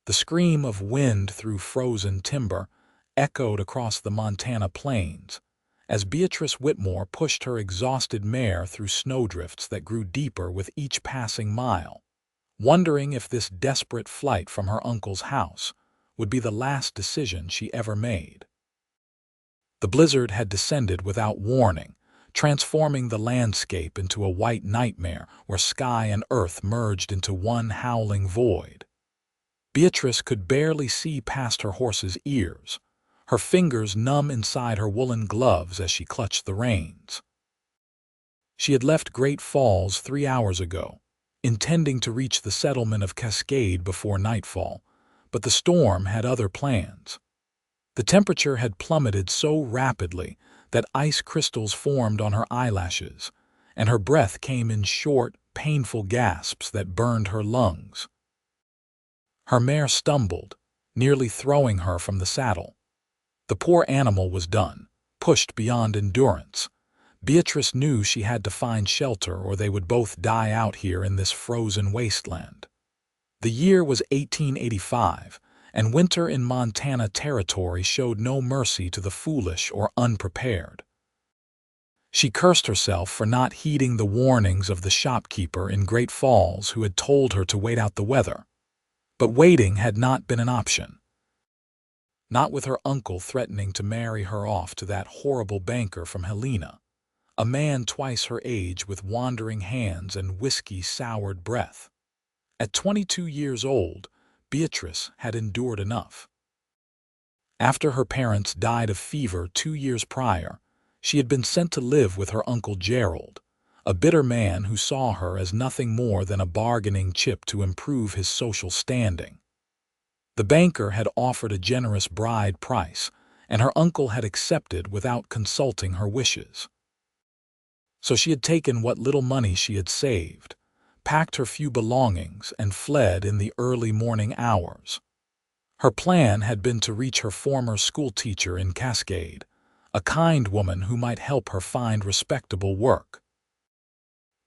The scream of wind through frozen timber echoed across the Montana plains as Beatrice Whitmore pushed her exhausted mare through snowdrifts that grew deeper with each passing mile, wondering if this desperate flight from her uncle's house would be the last decision she ever made. The blizzard had descended without warning, transforming the landscape into a white nightmare where sky and earth merged into one howling void. Beatrice could barely see past her horse's ears, her fingers numb inside her woolen gloves as she clutched the reins. She had left Great Falls 3 hours ago, intending to reach the settlement of Cascade before nightfall, but the storm had other plans. The temperature had plummeted so rapidly that ice crystals formed on her eyelashes, and her breath came in short, painful gasps that burned her lungs. Her mare stumbled, nearly throwing her from the saddle. The poor animal was done, pushed beyond endurance. Beatrice knew she had to find shelter or they would both die out here in this frozen wasteland. The year was 1885, and winter in Montana territory showed no mercy to the foolish or unprepared. She cursed herself for not heeding the warnings of the shopkeeper in Great Falls who had told her to wait out the weather. But waiting had not been an option. Not with her uncle threatening to marry her off to that horrible banker from Helena, a man twice her age with wandering hands and whiskey-soured breath. At 22 years old, Beatrice had endured enough. After her parents died of fever 2 years prior, she had been sent to live with her Uncle Gerald, a bitter man who saw her as nothing more than a bargaining chip to improve his social standing. The banker had offered a generous bride price, and her uncle had accepted without consulting her wishes. So she had taken what little money she had saved, packed her few belongings, and fled in the early morning hours. Her plan had been to reach her former schoolteacher in Cascade, a kind woman who might help her find respectable work.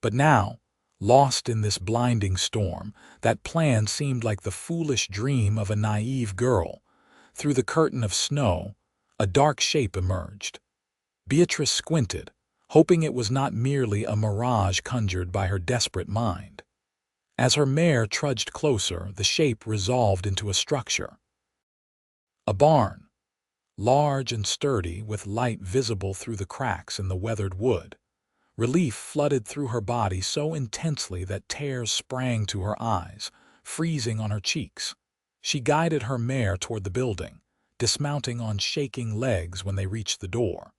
But now, lost in this blinding storm, that plan seemed like the foolish dream of a naive girl. Through the curtain of snow, a dark shape emerged. Beatrice squinted, hoping it was not merely a mirage conjured by her desperate mind. As her mare trudged closer, the shape resolved into a structure. A barn, large and sturdy, with light visible through the cracks in the weathered wood. Relief flooded through her body so intensely that tears sprang to her eyes, freezing on her cheeks. She guided her mare toward the building, dismounting on shaking legs when they reached the door.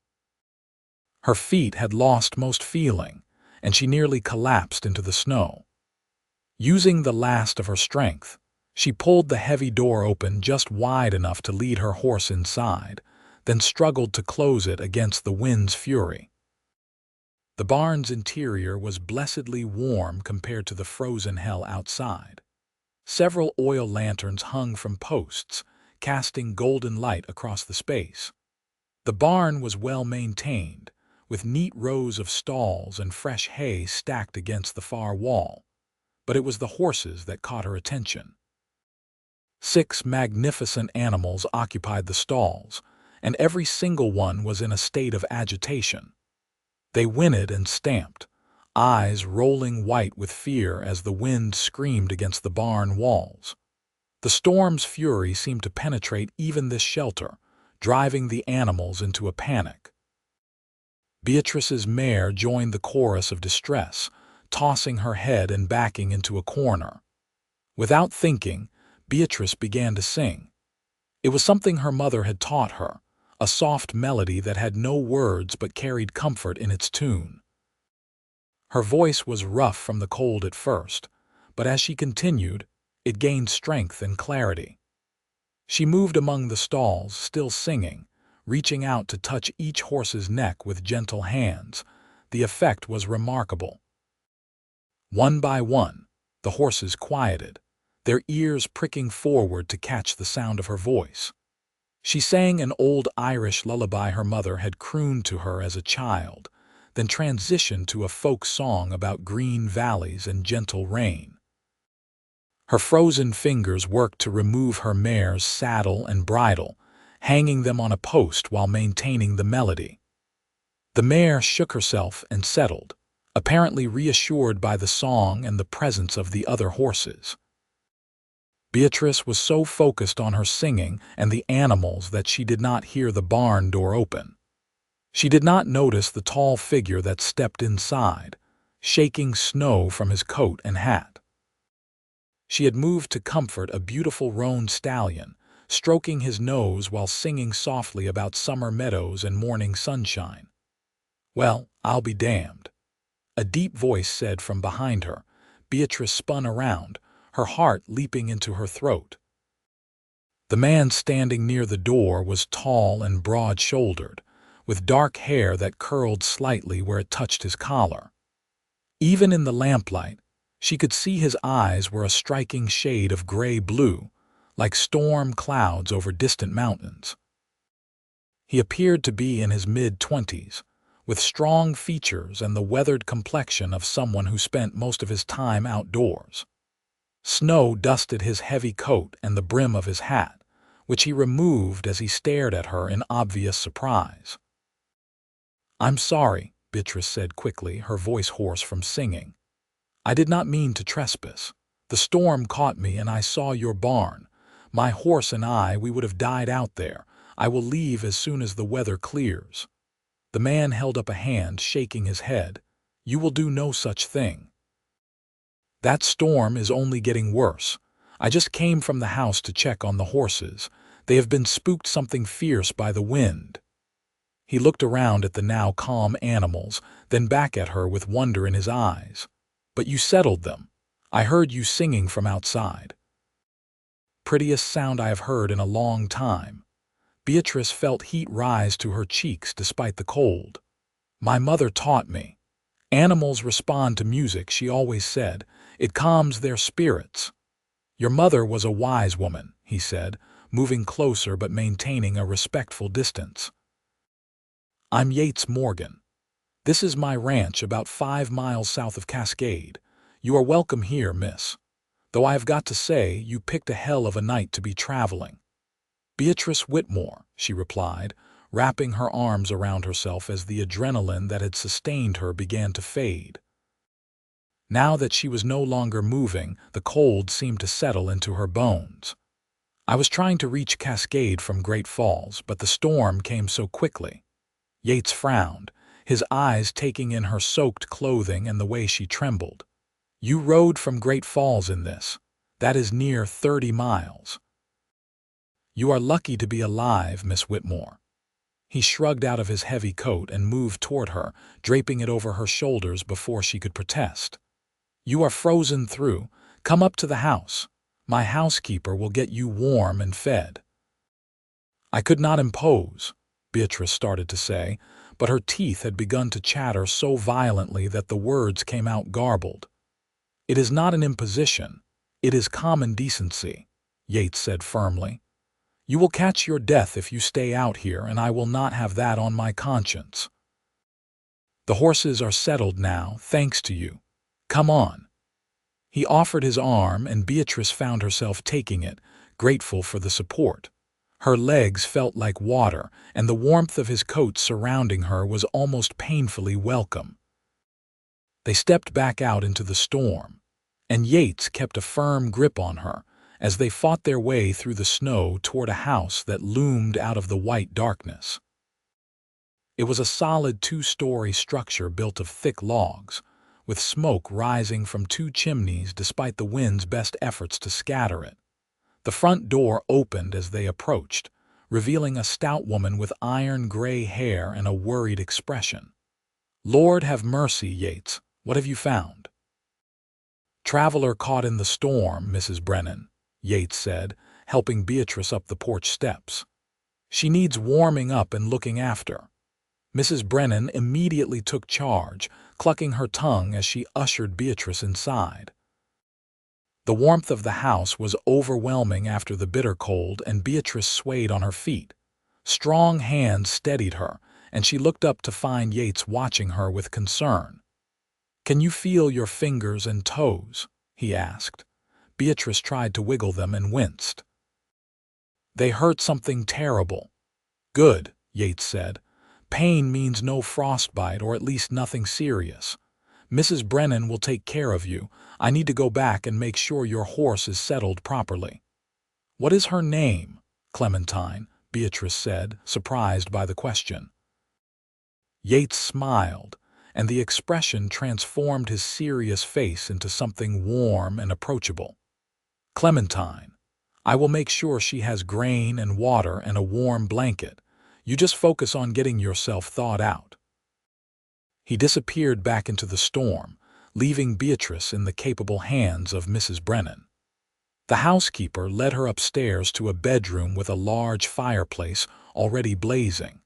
Her feet had lost most feeling, and she nearly collapsed into the snow. Using the last of her strength, she pulled the heavy door open just wide enough to lead her horse inside, then struggled to close it against the wind's fury. The barn's interior was blessedly warm compared to the frozen hell outside. Several oil lanterns hung from posts, casting golden light across the space. The barn was well maintained, with neat rows of stalls and fresh hay stacked against the far wall, but it was the horses that caught her attention. 6 magnificent animals occupied the stalls, and every single one was in a state of agitation. They whinnied and stamped, eyes rolling white with fear as the wind screamed against the barn walls. The storm's fury seemed to penetrate even this shelter, driving the animals into a panic. Beatrice's mare joined the chorus of distress, tossing her head and backing into a corner. Without thinking, Beatrice began to sing. It was something her mother had taught her, a soft melody that had no words but carried comfort in its tune. Her voice was rough from the cold at first, but as she continued, it gained strength and clarity. She moved among the stalls, still singing, reaching out to touch each horse's neck with gentle hands. The effect was remarkable. One by one, the horses quieted, their ears pricking forward to catch the sound of her voice. She sang an old Irish lullaby her mother had crooned to her as a child, then transitioned to a folk song about green valleys and gentle rain. Her frozen fingers worked to remove her mare's saddle and bridle, hanging them on a post while maintaining the melody. The mare shook herself and settled, apparently reassured by the song and the presence of the other horses. Beatrice was so focused on her singing and the animals that she did not hear the barn door open. She did not notice the tall figure that stepped inside, shaking snow from his coat and hat. She had moved to comfort a beautiful roan stallion, stroking his nose while singing softly about summer meadows and morning sunshine. "Well, I'll be damned," a deep voice said from behind her. Beatrice spun around, her heart leaping into her throat. The man standing near the door was tall and broad-shouldered, with dark hair that curled slightly where it touched his collar. Even in the lamplight, she could see his eyes were a striking shade of gray-blue, like storm clouds over distant mountains. He appeared to be in his mid-20s, with strong features and the weathered complexion of someone who spent most of his time outdoors. Snow dusted his heavy coat and the brim of his hat, which he removed as he stared at her in obvious surprise. "I'm sorry," Beatrice said quickly, her voice hoarse from singing. "I did not mean to trespass. The storm caught me and I saw your barn. My horse and we would have died out there. I will leave as soon as the weather clears." The man held up a hand, shaking his head. "You will do no such thing. That storm is only getting worse. I just came from the house to check on the horses. They have been spooked something fierce by the wind." He looked around at the now calm animals, then back at her with wonder in his eyes. "But you settled them. I heard you singing from outside." "Prettiest sound I have heard in a long time." Beatrice felt heat rise to her cheeks despite the cold. "My mother taught me. Animals respond to music," she always said. "It calms their spirits." "Your mother was a wise woman," he said, moving closer but maintaining a respectful distance. "I'm Yates Morgan. This is my ranch about 5 miles south of Cascade. You are welcome here, miss. Though I have got to say, you picked a hell of a night to be traveling." "Beatrice Whitmore," she replied, wrapping her arms around herself as the adrenaline that had sustained her began to fade. Now that she was no longer moving, the cold seemed to settle into her bones. "I was trying to reach Cascade from Great Falls, but the storm came so quickly." Yates frowned, his eyes taking in her soaked clothing and the way she trembled. "You rode from Great Falls in this. That is near 30 miles. You are lucky to be alive, Miss Whitmore." He shrugged out of his heavy coat and moved toward her, draping it over her shoulders before she could protest. "You are frozen through. Come up to the house. My housekeeper will get you warm and fed." "I could not impose," Beatrice started to say, but her teeth had begun to chatter so violently that the words came out garbled. "It is not an imposition. It is common decency," Yates said firmly. "You will catch your death if you stay out here, and I will not have that on my conscience. The horses are settled now, thanks to you. Come on." He offered his arm, and Beatrice found herself taking it, grateful for the support. Her legs felt like water, and the warmth of his coat surrounding her was almost painfully welcome. They stepped back out into the storm, and Yates kept a firm grip on her as they fought their way through the snow toward a house that loomed out of the white darkness. It was a solid 2-story structure built of thick logs, with smoke rising from 2 chimneys despite the wind's best efforts to scatter it. The front door opened as they approached, revealing a stout woman with iron-gray hair and a worried expression. "Lord have mercy, Yates, what have you found?" "Traveler caught in the storm, Mrs. Brennan," Yates said, helping Beatrice up the porch steps. "She needs warming up and looking after." Mrs. Brennan immediately took charge, clucking her tongue as she ushered Beatrice inside. The warmth of the house was overwhelming after the bitter cold, and Beatrice swayed on her feet. Strong hands steadied her, and she looked up to find Yates watching her with concern. "Can you feel your fingers and toes?" he asked. Beatrice tried to wiggle them and winced. They hurt something terrible. Good, Yates said. Pain means no frostbite, or at least nothing serious. Mrs. Brennan will take care of you. I need to go back and make sure your horse is settled properly. What is her name? Clementine, Beatrice said, surprised by the question. Yates smiled, and the expression transformed his serious face into something warm and approachable. Clementine. I will make sure she has grain and water and a warm blanket. You just focus on getting yourself thawed out. He disappeared back into the storm, leaving Beatrice in the capable hands of Mrs. Brennan. The housekeeper led her upstairs to a bedroom with a large fireplace already blazing.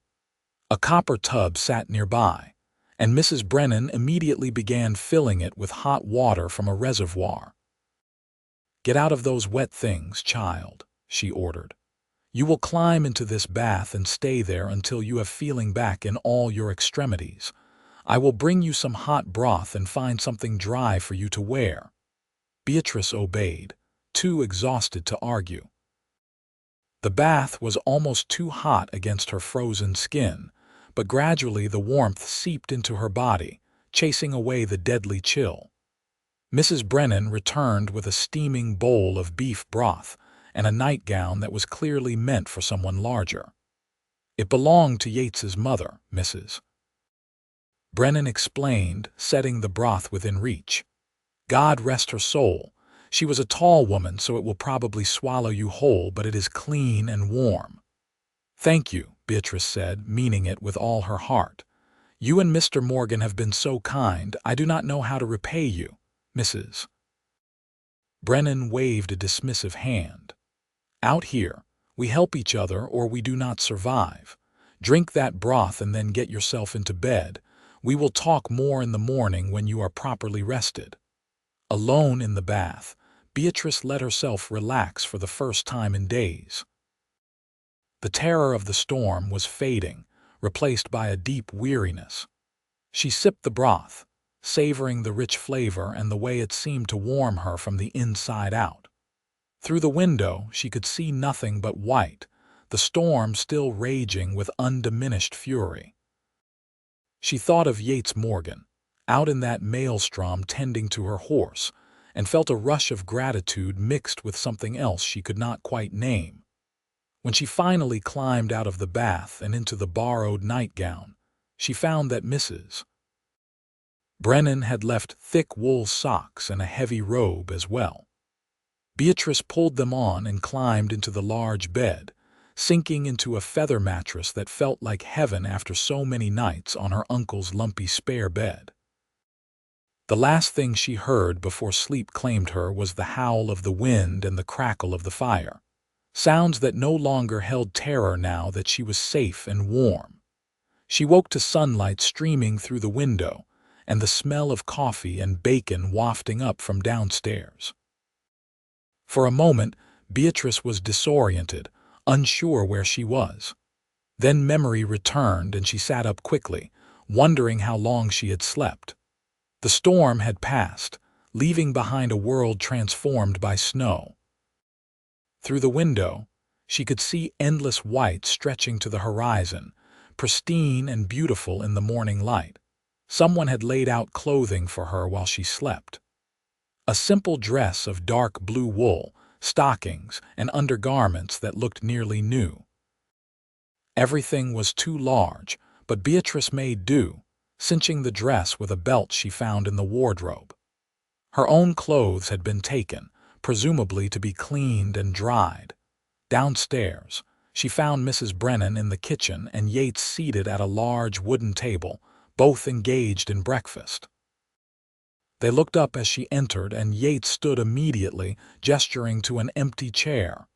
A copper tub sat nearby, and Mrs. Brennan immediately began filling it with hot water from a reservoir. Get out of those wet things, child, she ordered. You will climb into this bath and stay there until you have feeling back in all your extremities. I will bring you some hot broth and find something dry for you to wear. Beatrice obeyed, too exhausted to argue. The bath was almost too hot against her frozen skin, but gradually the warmth seeped into her body, chasing away the deadly chill. Mrs. Brennan returned with a steaming bowl of beef broth and a nightgown that was clearly meant for someone larger. It belonged to Yates's mother, Mrs. Brennan explained, setting the broth within reach. God rest her soul. She was a tall woman, so it will probably swallow you whole, but it is clean and warm. Thank you, Beatrice said, meaning it with all her heart. You and Mr. Morgan have been so kind, I do not know how to repay you, Mrs. Brennan waved a dismissive hand. Out here, we help each other or we do not survive. Drink that broth and then get yourself into bed. We will talk more in the morning when you are properly rested. Alone in the bath, Beatrice let herself relax for the first time in days. The terror of the storm was fading, replaced by a deep weariness. She sipped the broth, savoring the rich flavor and the way it seemed to warm her from the inside out. Through the window, she could see nothing but white, the storm still raging with undiminished fury. She thought of Yates Morgan, out in that maelstrom tending to her horse, and felt a rush of gratitude mixed with something else she could not quite name. When she finally climbed out of the bath and into the borrowed nightgown, she found that Mrs. Brennan had left thick wool socks and a heavy robe as well. Beatrice pulled them on and climbed into the large bed, sinking into a feather mattress that felt like heaven after so many nights on her uncle's lumpy spare bed. The last thing she heard before sleep claimed her was the howl of the wind and the crackle of the fire, sounds that no longer held terror now that she was safe and warm. She woke to sunlight streaming through the window and the smell of coffee and bacon wafting up from downstairs. For a moment, Beatrice was disoriented, unsure where she was. Then memory returned and she sat up quickly, wondering how long she had slept. The storm had passed, leaving behind a world transformed by snow. Through the window, she could see endless white stretching to the horizon, pristine and beautiful in the morning light. Someone had laid out clothing for her while she slept. A simple dress of dark blue wool, stockings, and undergarments that looked nearly new. Everything was too large, but Beatrice made do, cinching the dress with a belt she found in the wardrobe. Her own clothes had been taken, presumably to be cleaned and dried. Downstairs, she found Mrs. Brennan in the kitchen and Yates seated at a large wooden table, both engaged in breakfast. They looked up as she entered, and Yates stood immediately, gesturing to an empty chair.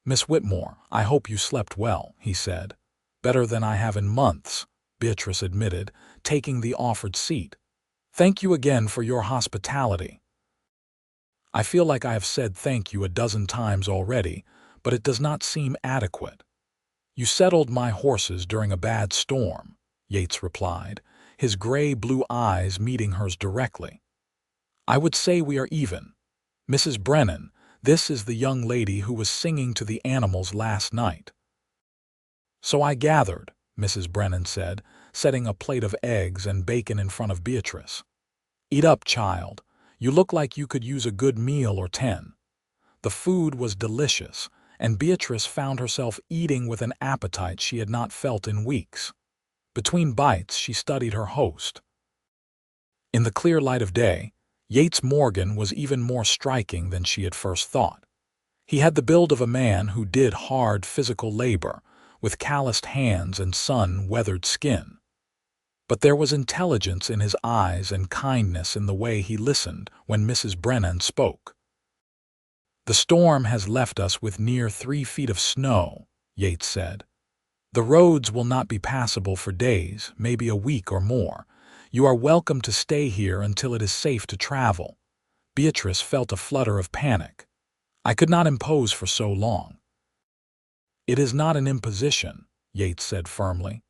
"Miss Whitmore, I hope you slept well," he said. "Better than I have in months," Beatrice admitted, taking the offered seat. "Thank you again for your hospitality. I feel like I have said thank you a dozen times already, but it does not seem adequate." "You settled my horses during a bad storm," Yates replied, his gray-blue eyes meeting hers directly. "I would say we are even. Mrs. Brennan, this is the young lady who was singing to the animals last night." "So I gathered," Mrs. Brennan said, setting a plate of eggs and bacon in front of Beatrice. "Eat up, child. You look like you could use a good meal or 10. The food was delicious, and Beatrice found herself eating with an appetite she had not felt in weeks. Between bites, she studied her host. In the clear light of day, Yates Morgan was even more striking than she had first thought. He had the build of a man who did hard physical labor, with calloused hands and sun-weathered skin. But there was intelligence in his eyes and kindness in the way he listened when Mrs. Brennan spoke. "The storm has left us with near 3 feet of snow," Yates said. "The roads will not be passable for days, maybe a week or more. You are welcome to stay here until it is safe to travel." Beatrice felt a flutter of panic. "I could not impose for so long." "It is not an imposition," Yates said firmly.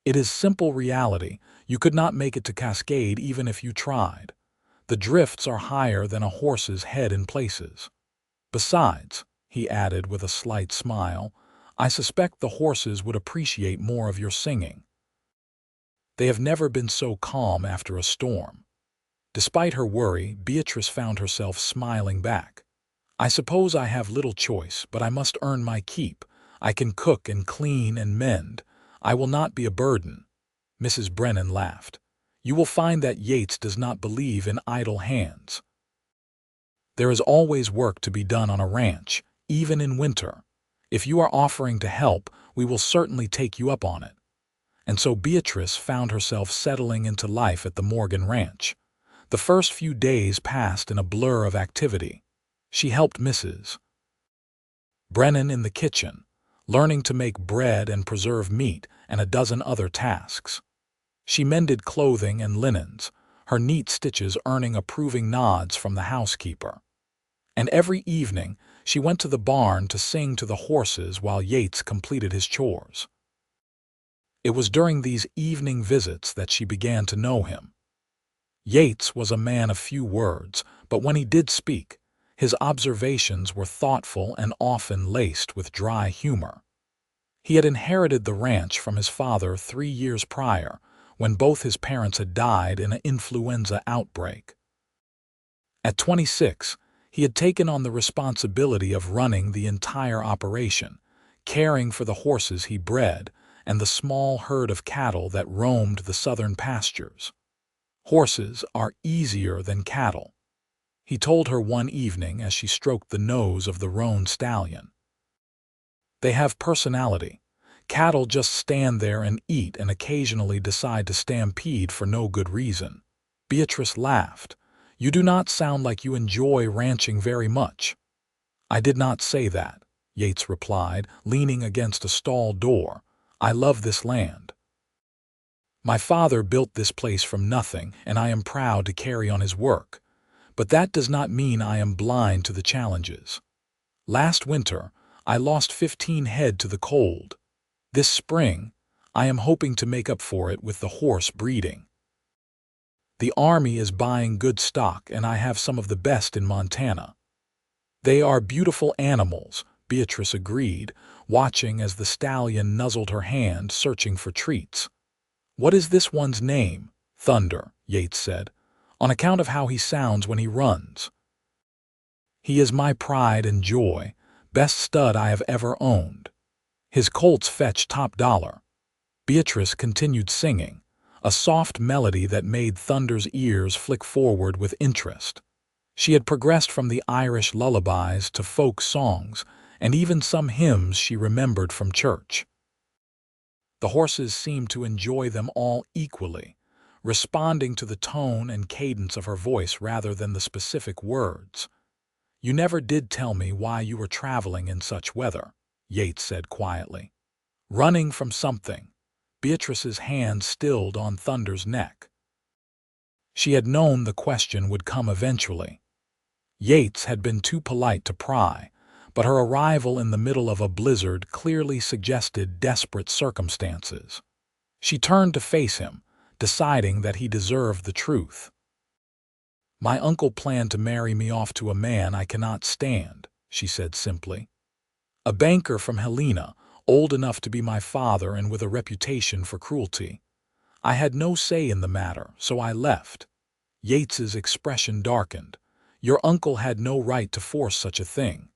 "It is simple reality. You could not make it to Cascade even if you tried. The drifts are higher than a horse's head in places. Besides," he added with a slight smile, "I suspect the horses would appreciate more of your singing. They have never been so calm after a storm." Despite her worry, Beatrice found herself smiling back. "I suppose I have little choice, but I must earn my keep. I can cook and clean and mend. I will not be a burden." Mrs. Brennan laughed. "You will find that Yates does not believe in idle hands. There is always work to be done on a ranch, even in winter. If you are offering to help, we will certainly take you up on it." And so Beatrice found herself settling into life at the Morgan Ranch. The first few days passed in a blur of activity. She helped Mrs. Brennan in the kitchen, learning to make bread and preserve meat and a dozen other tasks. She mended clothing and linens, her neat stitches earning approving nods from the housekeeper. And every evening, she went to the barn to sing to the horses while Yates completed his chores. It was during these evening visits that she began to know him. Yates was a man of few words, but when he did speak, his observations were thoughtful and often laced with dry humor. He had inherited the ranch from his father 3 years prior, when both his parents had died in an influenza outbreak. At 26, he had taken on the responsibility of running the entire operation, caring for the horses he bred and the small herd of cattle that roamed the southern pastures. "Horses are easier than cattle," he told her one evening as she stroked the nose of the roan stallion. "They have personality. Cattle just stand there and eat and occasionally decide to stampede for no good reason." Beatrice laughed. "You do not sound like you enjoy ranching very much." "I did not say that," Yates replied, leaning against a stall door. "I love this land. My father built this place from nothing, and I am proud to carry on his work. But that does not mean I am blind to the challenges. Last winter, I lost 15 head to the cold. This spring, I am hoping to make up for it with the horse breeding. The Army is buying good stock, and I have some of the best in Montana." "They are beautiful animals," Beatrice agreed, watching as the stallion nuzzled her hand, searching for treats. "What is this one's name?" "Thunder," Yates said, "on account of how he sounds when he runs. He is my pride and joy, best stud I have ever owned. His colts fetch top dollar." Beatrice continued singing, a soft melody that made Thunder's ears flick forward with interest. She had progressed from the Irish lullabies to folk songs, and even some hymns she remembered from church. The horses seemed to enjoy them all equally, responding to the tone and cadence of her voice rather than the specific words. "You never did tell me why you were traveling in such weather," Yates said quietly. "Running from something." Beatrice's hand stilled on Thunder's neck. She had known the question would come eventually. Yates had been too polite to pry, but her arrival in the middle of a blizzard clearly suggested desperate circumstances. She turned to face him, deciding that he deserved the truth. My uncle planned to marry me off to a man I cannot stand, she said simply. A banker from Helena, old enough to be my father and with a reputation for cruelty. I had no say in the matter, so I left. Yates's expression darkened. Your uncle had no right to force such a thing.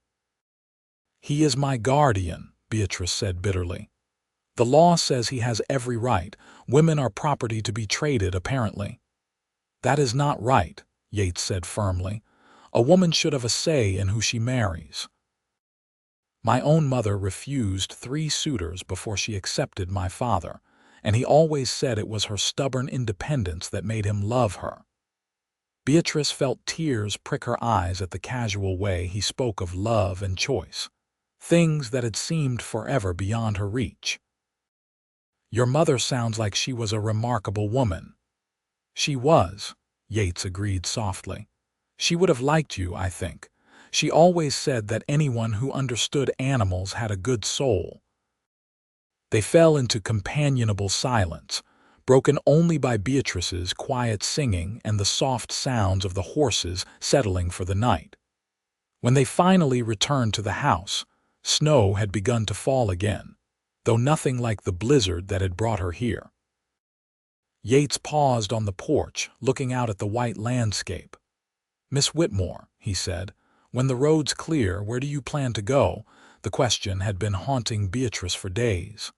He is my guardian, Beatrice said bitterly. The law says he has every right. Women are property to be traded, apparently. That is not right, Yates said firmly. A woman should have a say in who she marries. My own mother refused 3 suitors before she accepted my father, and he always said it was her stubborn independence that made him love her. Beatrice felt tears prick her eyes at the casual way he spoke of love and choice, things that had seemed forever beyond her reach. Your mother sounds like she was a remarkable woman. She was, Yates agreed softly. She would have liked you, I think. She always said that anyone who understood animals had a good soul. They fell into companionable silence, broken only by Beatrice's quiet singing and the soft sounds of the horses settling for the night. When they finally returned to the house, snow had begun to fall again, though nothing like the blizzard that had brought her here. Yates paused on the porch, looking out at the white landscape. "Miss Whitmore," he said, "when the road's clear, where do you plan to go?" The question had been haunting Beatrice for days.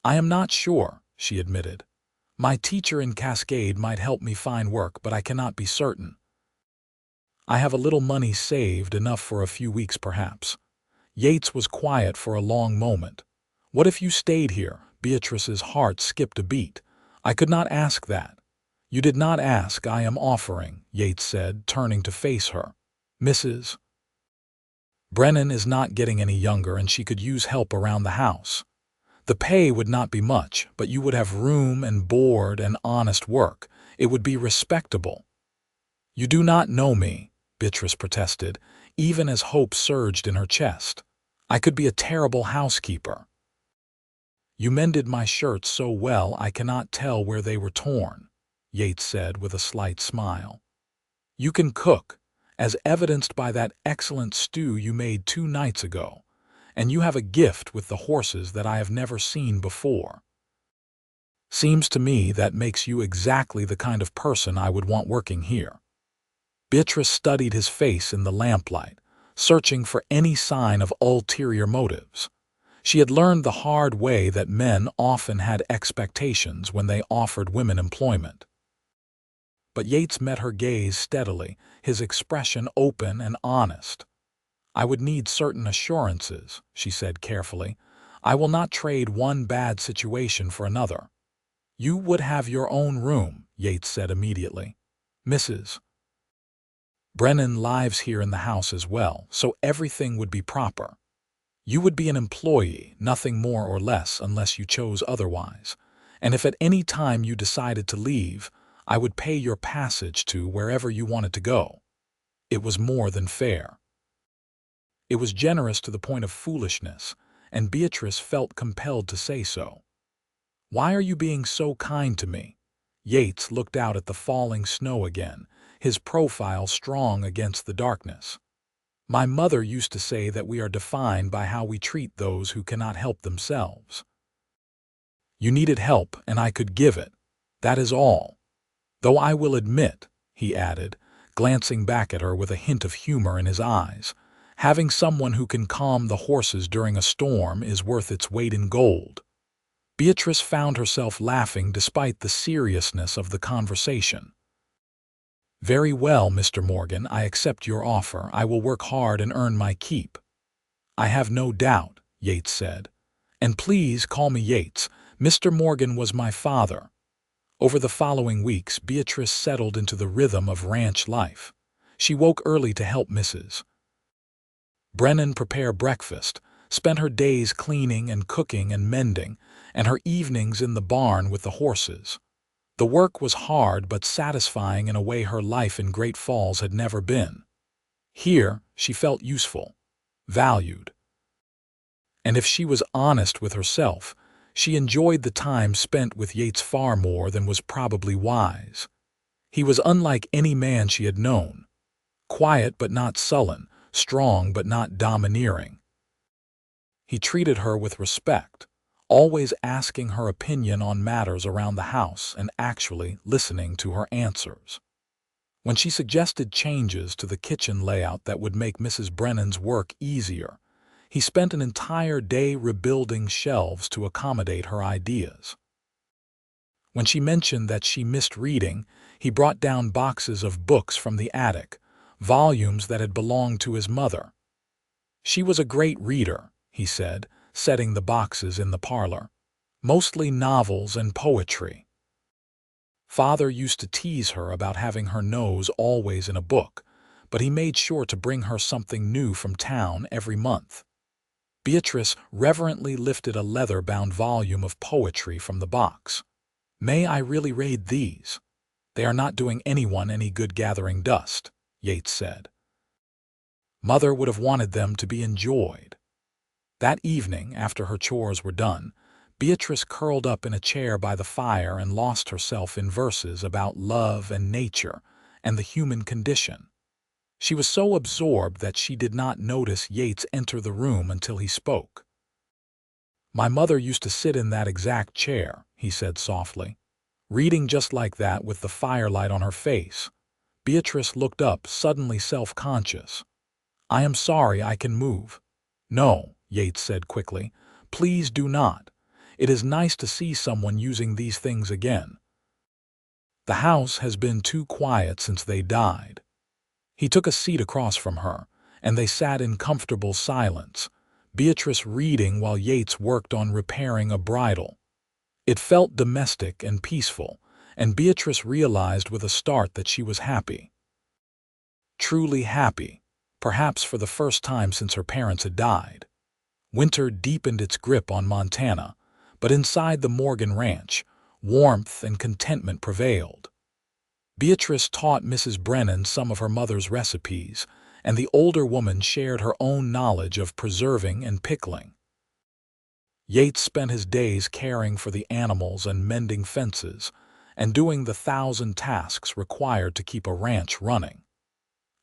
"I am not sure," she admitted. "My teacher in Cascade might help me find work, but I cannot be certain. I have a little money saved, enough for a few weeks perhaps." Yates was quiet for a long moment. "What if you stayed here?" Beatrice's heart skipped a beat. "I could not ask that." "You did not ask, I am offering," Yates said, turning to face her. "Mrs. Brennan is not getting any younger and she could use help around the house. The pay would not be much, but you would have room and board and honest work. It would be respectable." "You do not know me," Beatrice protested, even as hope surged in her chest. "I could be a terrible housekeeper." "You mended my shirts so well I cannot tell where they were torn," Yates said with a slight smile. "You can cook, as evidenced by that excellent stew you made 2 nights ago, and you have a gift with the horses that I have never seen before. Seems to me that makes you exactly the kind of person I would want working here." Beatrice studied his face in the lamplight, searching for any sign of ulterior motives. She had learned the hard way that men often had expectations when they offered women employment. But Yates met her gaze steadily, his expression open and honest. "I would need certain assurances," she said carefully. "I will not trade one bad situation for another." "You would have your own room," Yates said immediately. "Mrs. Brennan lives here in the house as well, so everything would be proper. You would be an employee, nothing more or less unless you chose otherwise. And if at any time you decided to leave, I would pay your passage to wherever you wanted to go." It was more than fair. It was generous to the point of foolishness, and Beatrice felt compelled to say so. "Why are you being so kind to me?" Yates looked out at the falling snow again, his profile strong against the darkness. "My mother used to say that we are defined by how we treat those who cannot help themselves. You needed help, and I could give it. That is all. Though I will admit," he added, glancing back at her with a hint of humor in his eyes, "having someone who can calm the horses during a storm is worth its weight in gold." Beatrice found herself laughing despite the seriousness of the conversation. "Very well, Mr. Morgan, I accept your offer. I will work hard and earn my keep." "I have no doubt," Yates said. "And please call me Yates. Mr. Morgan was my father." Over the following weeks, Beatrice settled into the rhythm of ranch life. She woke early to help Mrs. Brennan prepare breakfast, spent her days cleaning and cooking and mending, and her evenings in the barn with the horses. The work was hard but satisfying in a way her life in Great Falls had never been. Here, she felt useful, valued. And if she was honest with herself, she enjoyed the time spent with Yates far more than was probably wise. He was unlike any man she had known, quiet but not sullen, strong but not domineering. He treated her with respect, always asking her opinion on matters around the house and actually listening to her answers. When she suggested changes to the kitchen layout that would make Mrs. Brennan's work easier, he spent an entire day rebuilding shelves to accommodate her ideas. When she mentioned that she missed reading, he brought down boxes of books from the attic, volumes that had belonged to his mother. She was a great reader, he said, setting the boxes in the parlor. Mostly novels and poetry. Father used to tease her about having her nose always in a book, but he made sure to bring her something new from town every month. Beatrice reverently lifted a leather-bound volume of poetry from the box. "May I really read these? They are not doing anyone any good gathering dust," Yates said. Mother would have wanted them to be enjoyed. That evening, after her chores were done, Beatrice curled up in a chair by the fire and lost herself in verses about love and nature and the human condition. She was so absorbed that she did not notice Yates enter the room until he spoke. "My mother used to sit in that exact chair," he said softly, "reading just like that with the firelight on her face." Beatrice looked up, suddenly self-conscious. "I am sorry, I can move." "No," Yates said quickly, "please do not. It is nice to see someone using these things again. The house has been too quiet since they died." He took a seat across from her, and they sat in comfortable silence, Beatrice reading while Yates worked on repairing a bridle. It felt domestic and peaceful, and Beatrice realized with a start that she was happy. Truly happy, perhaps for the first time since her parents had died. Winter deepened its grip on Montana, but inside the Morgan ranch, warmth and contentment prevailed. Beatrice taught Mrs. Brennan some of her mother's recipes, and the older woman shared her own knowledge of preserving and pickling. Yates spent his days caring for the animals and mending fences, and doing the 1,000 tasks required to keep a ranch running.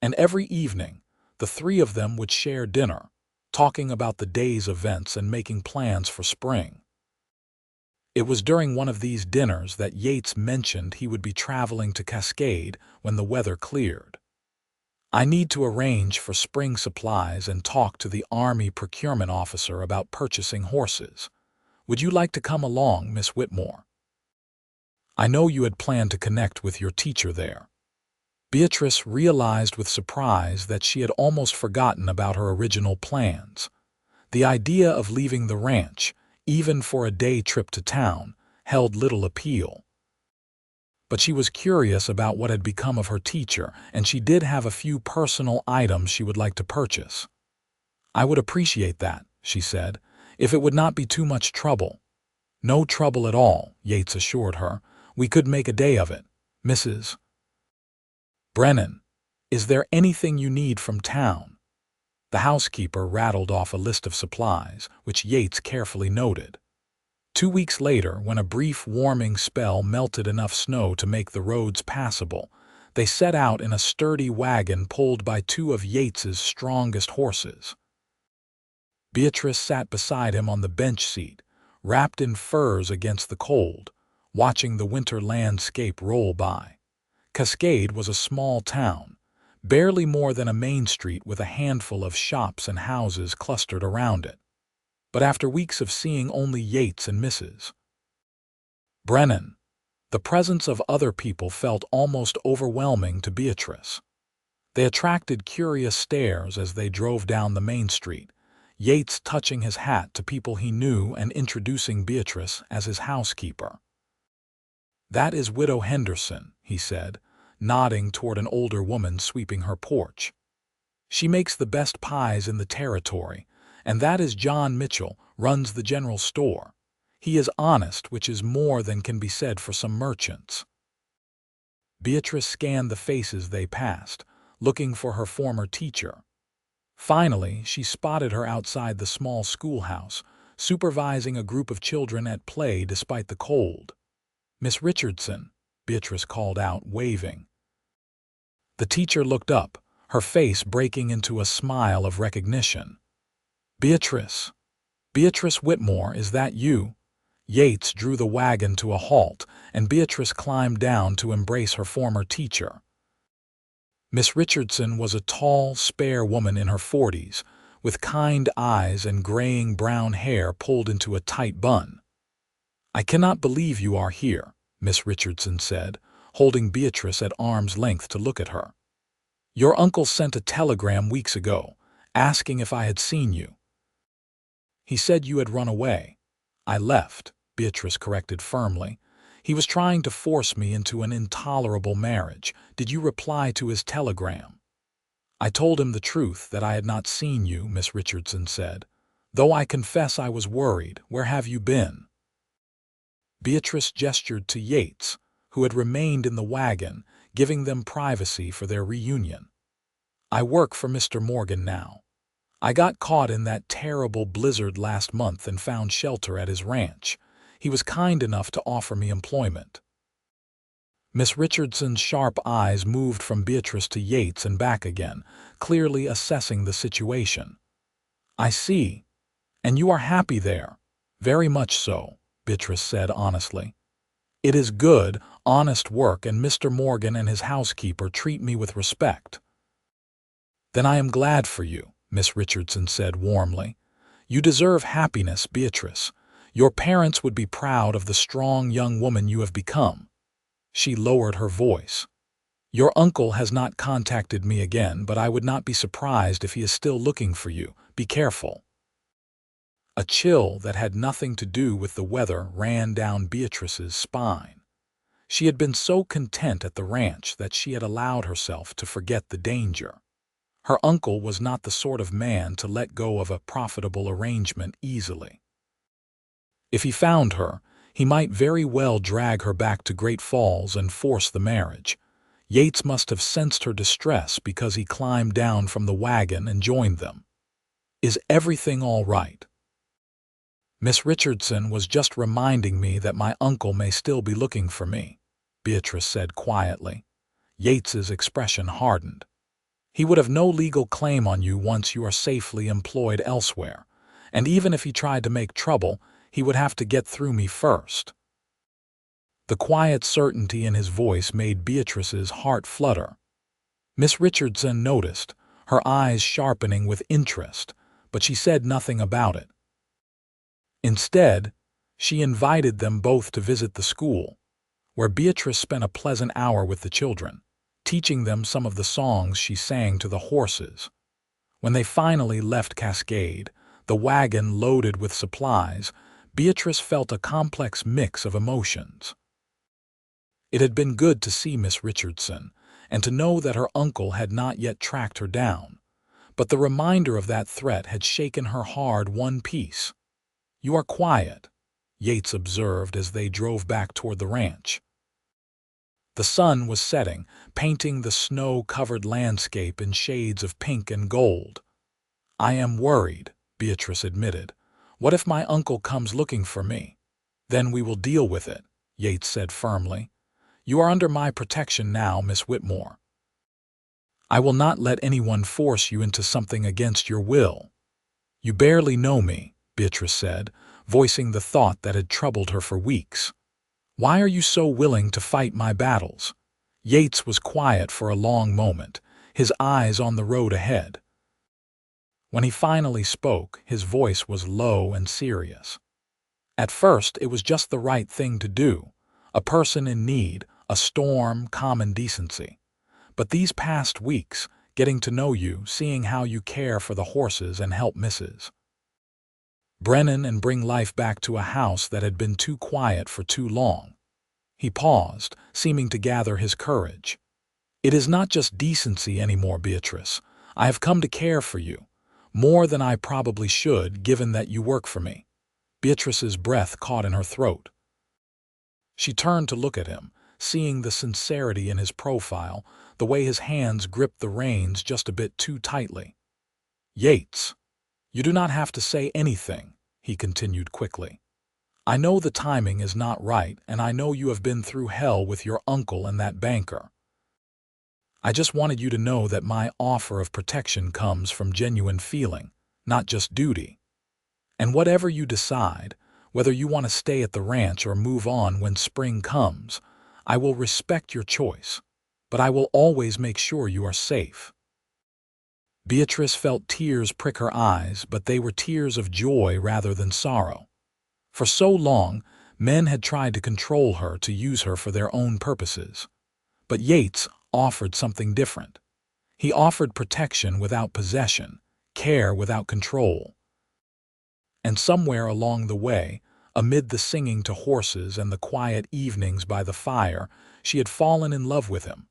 And every evening, the three of them would share dinner, talking about the day's events and making plans for spring. It was during one of these dinners that Yates mentioned he would be traveling to Cascade when the weather cleared. "I need to arrange for spring supplies and talk to the Army procurement officer about purchasing horses. Would you like to come along, Miss Whitmore? I know you had planned to connect with your teacher there." Beatrice realized with surprise that she had almost forgotten about her original plans. The idea of leaving the ranch, even for a day trip to town, held little appeal. But she was curious about what had become of her teacher, and she did have a few personal items she would like to purchase. "I would appreciate that," she said, "if it would not be too much trouble." "No trouble at all," Yates assured her. "We could make a day of it. Mrs. Brennan, is there anything you need from town?" The housekeeper rattled off a list of supplies, which Yates carefully noted. 2 weeks later, when a brief warming spell melted enough snow to make the roads passable, they set out in a sturdy wagon pulled by two of Yates's strongest horses. Beatrice sat beside him on the bench seat, wrapped in furs against the cold, watching the winter landscape roll by. Cascade was a small town, barely more than a main street with a handful of shops and houses clustered around it. But after weeks of seeing only Yates and Mrs. Brennan, the presence of other people felt almost overwhelming to Beatrice. They attracted curious stares as they drove down the main street, Yates touching his hat to people he knew and introducing Beatrice as his housekeeper. "That is Widow Henderson," he said, nodding toward an older woman sweeping her porch. "She makes the best pies in the territory, and that is John Mitchell, runs the general store. He is honest, which is more than can be said for some merchants." Beatrice scanned the faces they passed, looking for her former teacher. Finally, she spotted her outside the small schoolhouse, supervising a group of children at play despite the cold. "Miss Richardson, Beatrice called out, waving. The teacher looked up, her face breaking into a smile of recognition. Beatrice. Beatrice Whitmore, is that you? Yates drew the wagon to a halt, and Beatrice climbed down to embrace her former teacher. Miss Richardson was a tall, spare woman in her 40s, with kind eyes and graying brown hair pulled into a tight bun. "I cannot believe you are here," Miss Richardson said, holding Beatrice at arm's length to look at her. "Your uncle sent a telegram weeks ago, asking if I had seen you. He said you had run away." "I left," Beatrice corrected firmly. "He was trying to force me into an intolerable marriage. Did you reply to his telegram?" "I told him the truth, that I had not seen you," Miss Richardson said. "Though I confess I was worried. Where have you been?" Beatrice gestured to Yates, who had remained in the wagon, giving them privacy for their reunion. "I work for Mr. Morgan now. I got caught in that terrible blizzard last month and found shelter at his ranch. He was kind enough to offer me employment." Miss Richardson's sharp eyes moved from Beatrice to Yates and back again, clearly assessing the situation. "I see. And you are happy there?" "Very much so," Beatrice said honestly. "It is good, honest work, and Mr. Morgan and his housekeeper treat me with respect." "Then I am glad for you," Miss Richardson said warmly. "You deserve happiness, Beatrice. Your parents would be proud of the strong young woman you have become." She lowered her voice. "Your uncle has not contacted me again, but I would not be surprised if he is still looking for you. Be careful." A chill that had nothing to do with the weather ran down Beatrice's spine. She had been so content at the ranch that she had allowed herself to forget the danger. Her uncle was not the sort of man to let go of a profitable arrangement easily. If he found her, he might very well drag her back to Great Falls and force the marriage. Yates must have sensed her distress because he climbed down from the wagon and joined them. "Is everything all right?" "Miss Richardson was just reminding me that my uncle may still be looking for me," Beatrice said quietly. Yates's expression hardened. "He would have no legal claim on you once you are safely employed elsewhere, and even if he tried to make trouble, he would have to get through me first." The quiet certainty in his voice made Beatrice's heart flutter. Miss Richardson noticed, her eyes sharpening with interest, but she said nothing about it. Instead, she invited them both to visit the school, where Beatrice spent a pleasant hour with the children, teaching them some of the songs she sang to the horses. When they finally left Cascade, the wagon loaded with supplies, Beatrice felt a complex mix of emotions. It had been good to see Miss Richardson, and to know that her uncle had not yet tracked her down, but the reminder of that threat had shaken her hard one piece. "You are quiet," Yates observed as they drove back toward the ranch. The sun was setting, painting the snow-covered landscape in shades of pink and gold. "I am worried," Beatrice admitted. "What if my uncle comes looking for me?" "Then we will deal with it," Yates said firmly. "You are under my protection now, Miss Whitmore. I will not let anyone force you into something against your will." "You barely know me," Beatrice said, voicing the thought that had troubled her for weeks. "Why are you so willing to fight my battles?" Yates was quiet for a long moment, his eyes on the road ahead. When he finally spoke, his voice was low and serious. "At first, it was just the right thing to do. A person in need, a storm, common decency. But these past weeks, getting to know you, seeing how you care for the horses and help Mrs. Brennan and bring life back to a house that had been too quiet for too long." He paused, seeming to gather his courage. "It is not just decency anymore, Beatrice. I have come to care for you, more than I probably should, given that you work for me." Beatrice's breath caught in her throat. She turned to look at him, seeing the sincerity in his profile, the way his hands gripped the reins just a bit too tightly. "Yates, you do not have to say anything," he continued quickly. I know the timing is not right, and I know you have been through hell with your uncle and that banker. I just wanted you to know that my offer of protection comes from genuine feeling, not just duty. And whatever you decide, whether you want to stay at the ranch or move on when spring comes, I will respect your choice, but I will always make sure you are safe." Beatrice felt tears prick her eyes, but they were tears of joy rather than sorrow. For so long, men had tried to control her, to use her for their own purposes. But Yates offered something different. He offered protection without possession, care without control. And somewhere along the way, amid the singing to horses and the quiet evenings by the fire, she had fallen in love with him.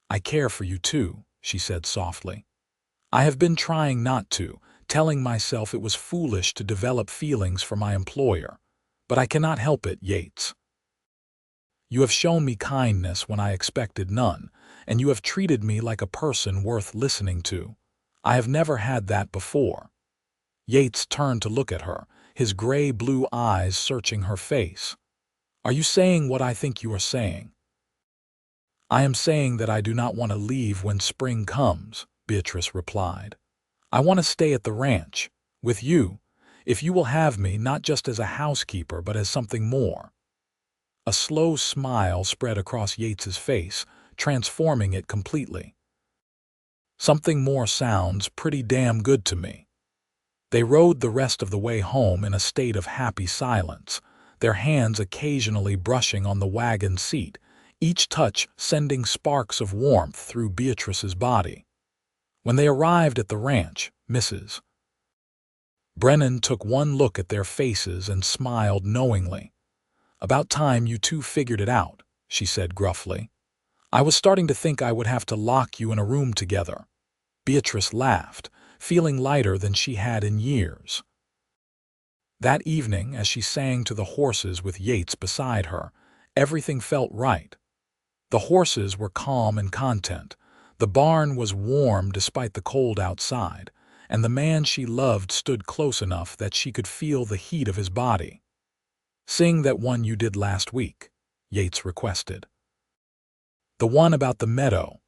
"I care for you too," she said softly. "I have been trying not to, telling myself it was foolish to develop feelings for my employer. But I cannot help it, Yates. You have shown me kindness when I expected none, and you have treated me like a person worth listening to. I have never had that before." Yates turned to look at her, his gray-blue eyes searching her face. "Are you saying what I think you are saying?" "I am saying that I do not want to leave when spring comes," Beatrice replied. "I want to stay at the ranch, with you, if you will have me not just as a housekeeper but as something more." A slow smile spread across Yates's face, transforming it completely. "Something more sounds pretty damn good to me." They rode the rest of the way home in a state of happy silence, their hands occasionally brushing on the wagon seat, each touch sending sparks of warmth through Beatrice's body. When they arrived at the ranch, Mrs. Brennan took one look at their faces and smiled knowingly. "About time you two figured it out," she said gruffly. "I was starting to think I would have to lock you in a room together." Beatrice laughed, feeling lighter than she had in years. That evening, as she sang to the horses with Yates beside her, everything felt right. The horses were calm and content, the barn was warm despite the cold outside, and the man she loved stood close enough that she could feel the heat of his body. "Sing that one you did last week," Yates requested. "The one about the meadow."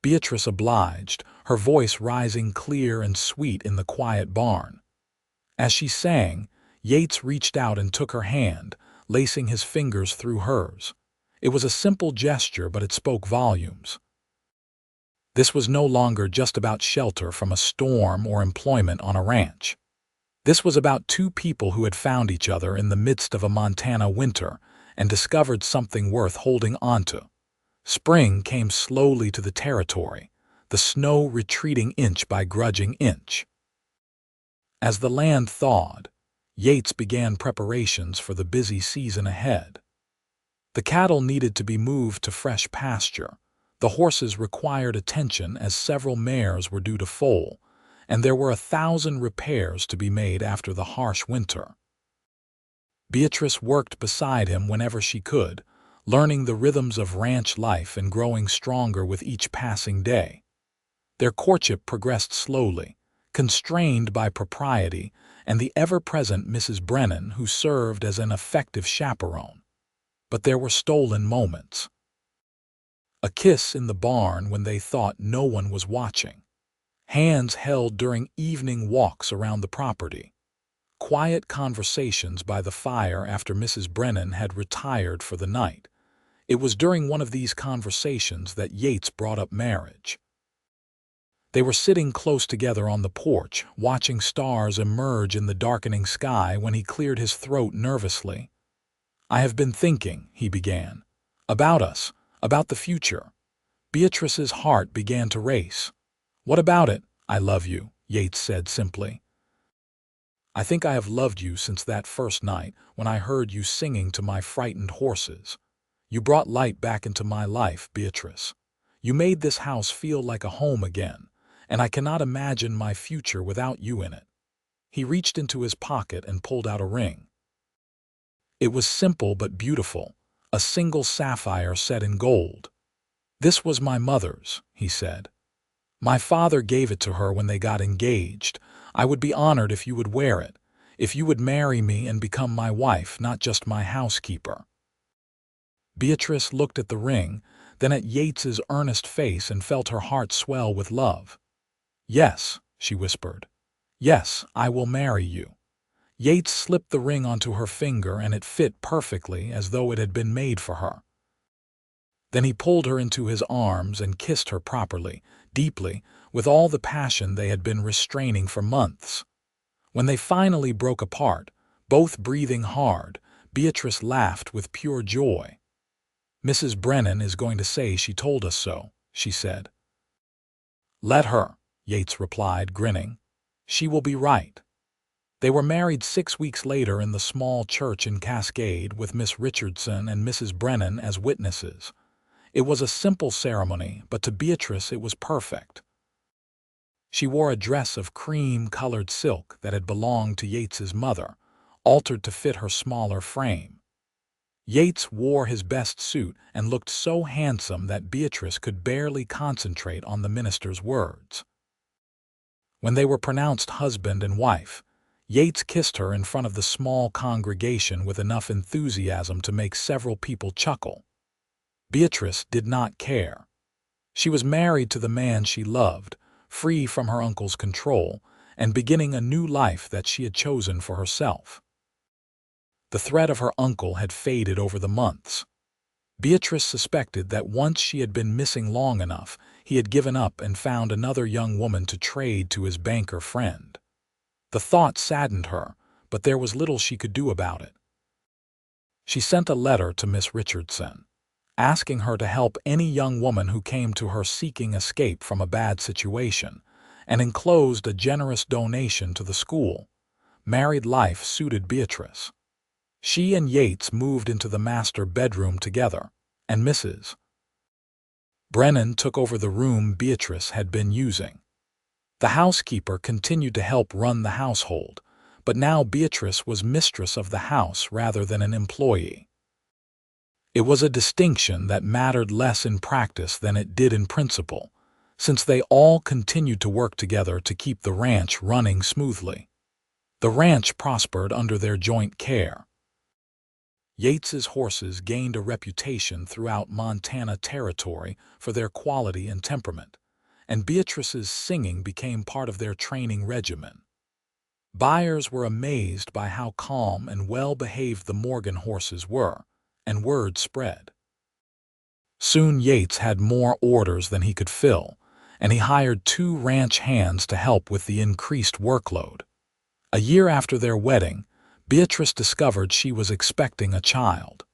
Beatrice obliged, her voice rising clear and sweet in the quiet barn. As she sang, Yates reached out and took her hand, lacing his fingers through hers. It was a simple gesture, but it spoke volumes. This was no longer just about shelter from a storm or employment on a ranch. This was about two people who had found each other in the midst of a Montana winter and discovered something worth holding onto. Spring came slowly to the territory, the snow retreating inch by grudging inch. As the land thawed, Yates began preparations for the busy season ahead. The cattle needed to be moved to fresh pasture, the horses required attention as several mares were due to foal, and there were 1,000 repairs to be made after the harsh winter. Beatrice worked beside him whenever she could, learning the rhythms of ranch life and growing stronger with each passing day. Their courtship progressed slowly, constrained by propriety and the ever-present Mrs. Brennan, who served as an effective chaperone. But there were stolen moments. A kiss in the barn when they thought no one was watching. Hands held during evening walks around the property. Quiet conversations by the fire after Mrs. Brennan had retired for the night. It was during one of these conversations that Yates brought up marriage. They were sitting close together on the porch, watching stars emerge in the darkening sky when he cleared his throat nervously. "I have been thinking," he began, "about us, about the future." Beatrice's heart began to race. "What about it?" "I love you," Yates said simply. "I think I have loved you since that first night when I heard you singing to my frightened horses. You brought light back into my life, Beatrice. You made this house feel like a home again, and I cannot imagine my future without you in it." He reached into his pocket and pulled out a ring. It was simple but beautiful, a single sapphire set in gold. "This was my mother's," he said. "My father gave it to her when they got engaged. I would be honored if you would wear it. if you would marry me and become my wife, not just my housekeeper." Beatrice looked at the ring, then at Yates's earnest face, and felt her heart swell with love. "Yes," she whispered. "Yes, I will marry you." Yates slipped the ring onto her finger, and it fit perfectly, as though it had been made for her. Then he pulled her into his arms and kissed her properly, deeply, with all the passion they had been restraining for months. When they finally broke apart, both breathing hard, Beatrice laughed with pure joy. "Mrs. Brennan is going to say she told us so," she said. "Let her," Yates replied, grinning. "She will be right." They were married 6 weeks later in the small church in Cascade, with Miss Richardson and Mrs. Brennan as witnesses. It was a simple ceremony, but to Beatrice it was perfect. She wore a dress of cream-colored silk that had belonged to Yates's mother, altered to fit her smaller frame. Yates wore his best suit and looked so handsome that Beatrice could barely concentrate on the minister's words. When they were pronounced husband and wife, Yates kissed her in front of the small congregation with enough enthusiasm to make several people chuckle. Beatrice did not care. She was married to the man she loved, free from her uncle's control, and beginning a new life that she had chosen for herself. The threat of her uncle had faded over the months. Beatrice suspected that once she had been missing long enough, he had given up and found another young woman to trade to his banker friend. The thought saddened her, but there was little she could do about it. She sent a letter to Miss Richardson, asking her to help any young woman who came to her seeking escape from a bad situation, and enclosed a generous donation to the school. Married life suited Beatrice. She and Yates moved into the master bedroom together, and Mrs. Brennan took over the room Beatrice had been using. The housekeeper continued to help run the household, but now Beatrice was mistress of the house rather than an employee. It was a distinction that mattered less in practice than it did in principle, since they all continued to work together to keep the ranch running smoothly. The ranch prospered under their joint care. Yates's horses gained a reputation throughout Montana Territory for their quality and temperament, and Beatrice's singing became part of their training regimen. Buyers were amazed by how calm and well-behaved the Morgan horses were, and word spread. Soon Yates had more orders than he could fill, and he hired 2 ranch hands to help with the increased workload. A year after their wedding, Beatrice discovered she was expecting a child.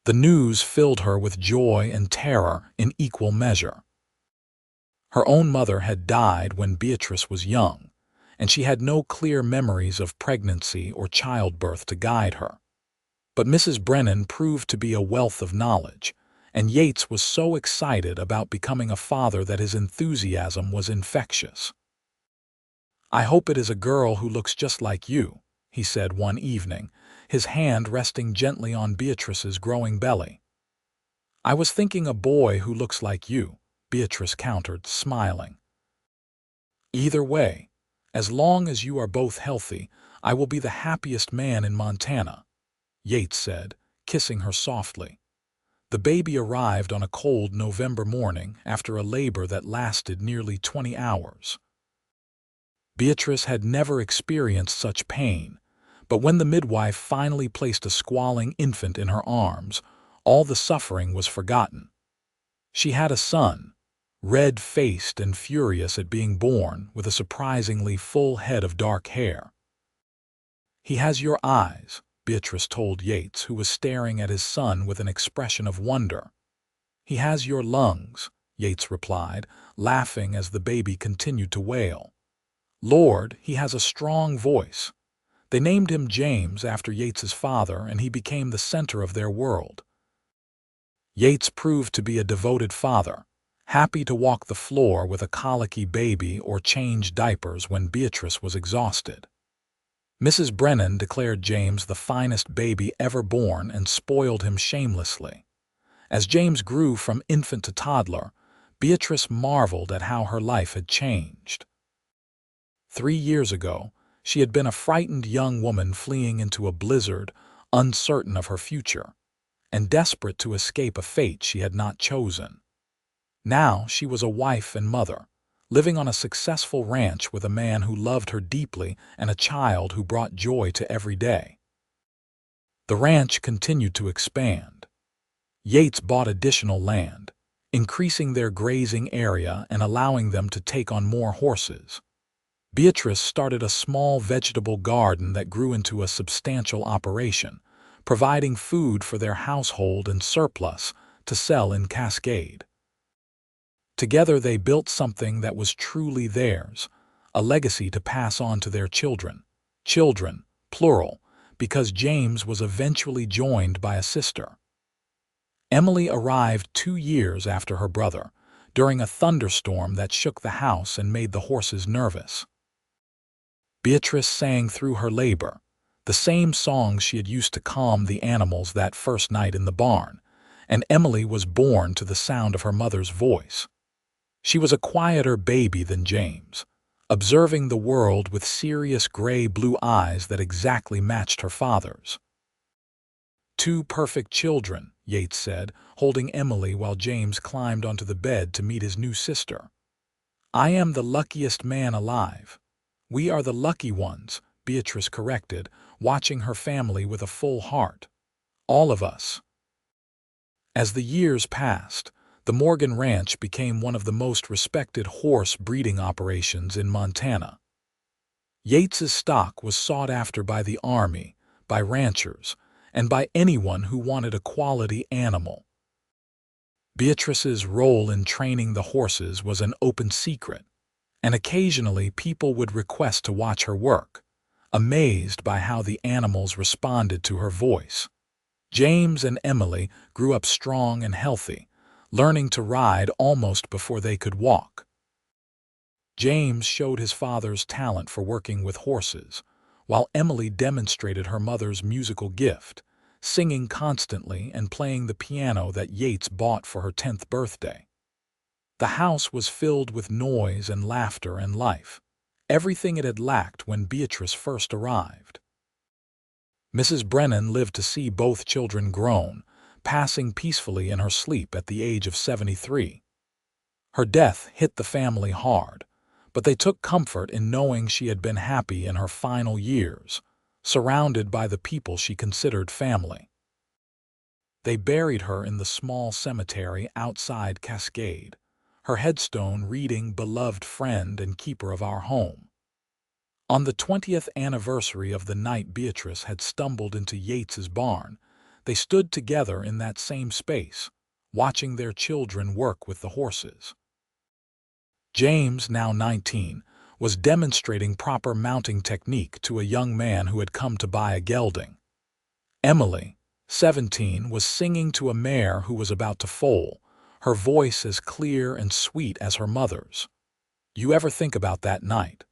The news filled her with joy and terror in equal measure. Her own mother had died when Beatrice was young, and she had no clear memories of pregnancy or childbirth to guide her. But Mrs. Brennan proved to be a wealth of knowledge, and Yates was so excited about becoming a father that his enthusiasm was infectious. "I hope it is a girl who looks just like you," he said one evening, his hand resting gently on Beatrice's growing belly. "I was thinking a boy who looks like you," Beatrice countered, smiling. "Either way, as long as you are both healthy, I will be the happiest man in Montana," Yates said, kissing her softly. The baby arrived on a cold November morning after a labor that lasted nearly 20 hours. Beatrice had never experienced such pain, but when the midwife finally placed a squalling infant in her arms, all the suffering was forgotten. She had a son, red-faced and furious at being born, with a surprisingly full head of dark hair. "He has your eyes," Beatrice told Yates, who was staring at his son with an expression of wonder. "He has your lungs," Yates replied, laughing as the baby continued to wail. "Lord, he has a strong voice." They named him James after Yates's father, and he became the center of their world. Yates proved to be a devoted father, happy to walk the floor with a colicky baby or change diapers when Beatrice was exhausted. Mrs. Brennan declared James the finest baby ever born and spoiled him shamelessly. As James grew from infant to toddler, Beatrice marveled at how her life had changed. 3 years ago, She had been a frightened young woman fleeing into a blizzard, uncertain of her future, and desperate to escape a fate she had not chosen. Now she was a wife and mother, living on a successful ranch with a man who loved her deeply and a child who brought joy to every day. The ranch continued to expand. Yates bought additional land, increasing their grazing area and allowing them to take on more horses. Beatrice started a small vegetable garden that grew into a substantial operation, providing food for their household and surplus to sell in Cascade. Together they built something that was truly theirs, a legacy to pass on to their children. Children, plural, because James was eventually joined by a sister. Emily arrived 2 years after her brother, during a thunderstorm that shook the house and made the horses nervous. Beatrice sang through her labor, the same songs she had used to calm the animals that first night in the barn, and Emily was born to the sound of her mother's voice. She was a quieter baby than James, observing the world with serious gray-blue eyes that exactly matched her father's. "Two perfect children," Yates said, holding Emily while James climbed onto the bed to meet his new sister. "I am the luckiest man alive." "We are the lucky ones," Beatrice corrected, watching her family with a full heart. "All of us." As the years passed, the Morgan Ranch became one of the most respected horse breeding operations in Montana. Yates's stock was sought after by the Army, by ranchers, and by anyone who wanted a quality animal. Beatrice's role in training the horses was an open secret, and occasionally people would request to watch her work, amazed by how the animals responded to her voice. James and Emily grew up strong and healthy, learning to ride almost before they could walk. James showed his father's talent for working with horses, while Emily demonstrated her mother's musical gift, singing constantly and playing the piano that Yates bought for her 10th birthday. The house was filled with noise and laughter and life, everything it had lacked when Beatrice first arrived. Mrs. Brennan lived to see both children grown, passing peacefully in her sleep at the age of 73. Her death hit the family hard, but they took comfort in knowing she had been happy in her final years, surrounded by the people she considered family. They buried her in the small cemetery outside Cascade, her headstone reading "Beloved friend and keeper of our home." On the 20th anniversary of the night Beatrice had stumbled into Yates's barn, they stood together in that same space, watching their children work with the horses. James, now 19, was demonstrating proper mounting technique to a young man who had come to buy a gelding. Emily, 17, was singing to a mare who was about to foal, her voice as clear and sweet as her mother's. "You ever think about that night?"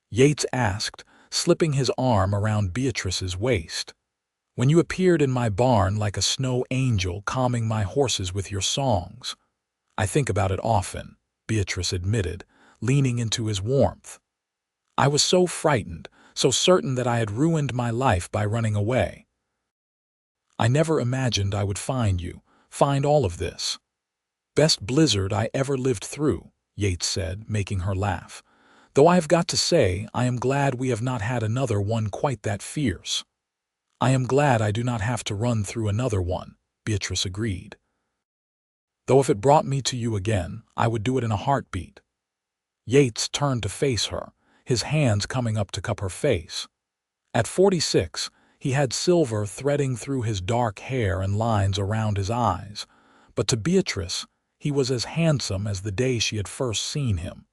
Yates asked, slipping his arm around Beatrice's waist. "When you appeared in my barn like a snow angel calming my horses with your songs." "I think about it often," Beatrice admitted, leaning into his warmth. "I was so frightened, so certain that I had ruined my life by running away. I never imagined I would find you, find all of this." "Best blizzard I ever lived through," Yates said, making her laugh. "Though I have got to say I am glad we have not had another one quite that fierce." "I am glad I do not have to run through another one," Beatrice agreed. "Though if it brought me to you again, I would do it in a heartbeat." Yates turned to face her, his hands coming up to cup her face. At 46, he had silver threading through his dark hair and lines around his eyes, but to Beatrice, he was as handsome as the day she had first seen him.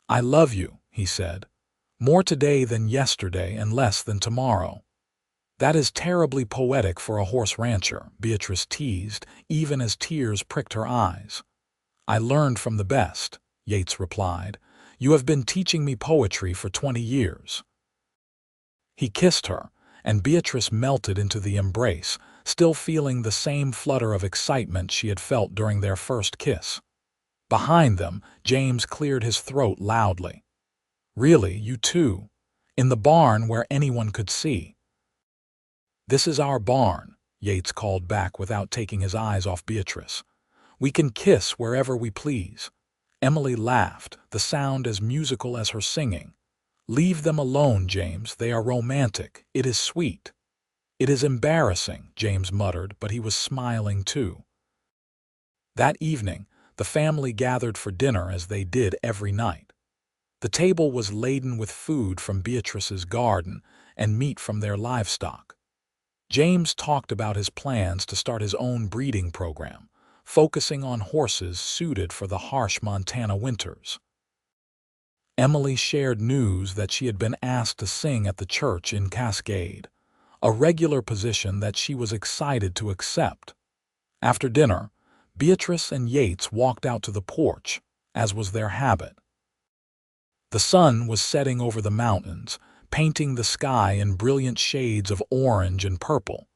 "I love you," he said, "more today than yesterday and less than tomorrow." "That is terribly poetic for a horse rancher," Beatrice teased, even as tears pricked her eyes. "I learned from the best," Yates replied. "You have been teaching me poetry for 20 years. He kissed her, and Beatrice melted into the embrace, still feeling the same flutter of excitement she had felt during their first kiss. Behind them, James cleared his throat loudly. Really, you too? In the barn where anyone could see. This is our barn, Yates called back without taking his eyes off Beatrice. We can kiss wherever we please. Emily laughed, the sound as musical as her singing. Leave them alone, James. They are romantic. It is sweet. It is embarrassing, James muttered, but he was smiling too. That evening, the family gathered for dinner as they did every night. The table was laden with food from Beatrice's garden and meat from their livestock. James talked about his plans to start his own breeding program, focusing on horses suited for the harsh Montana winters. Emily shared news that she had been asked to sing at the church in Cascade, a regular position that she was excited to accept. After dinner, Beatrice and Yates walked out to the porch, as was their habit. The sun was setting over the mountains, painting the sky in brilliant shades of orange and purple.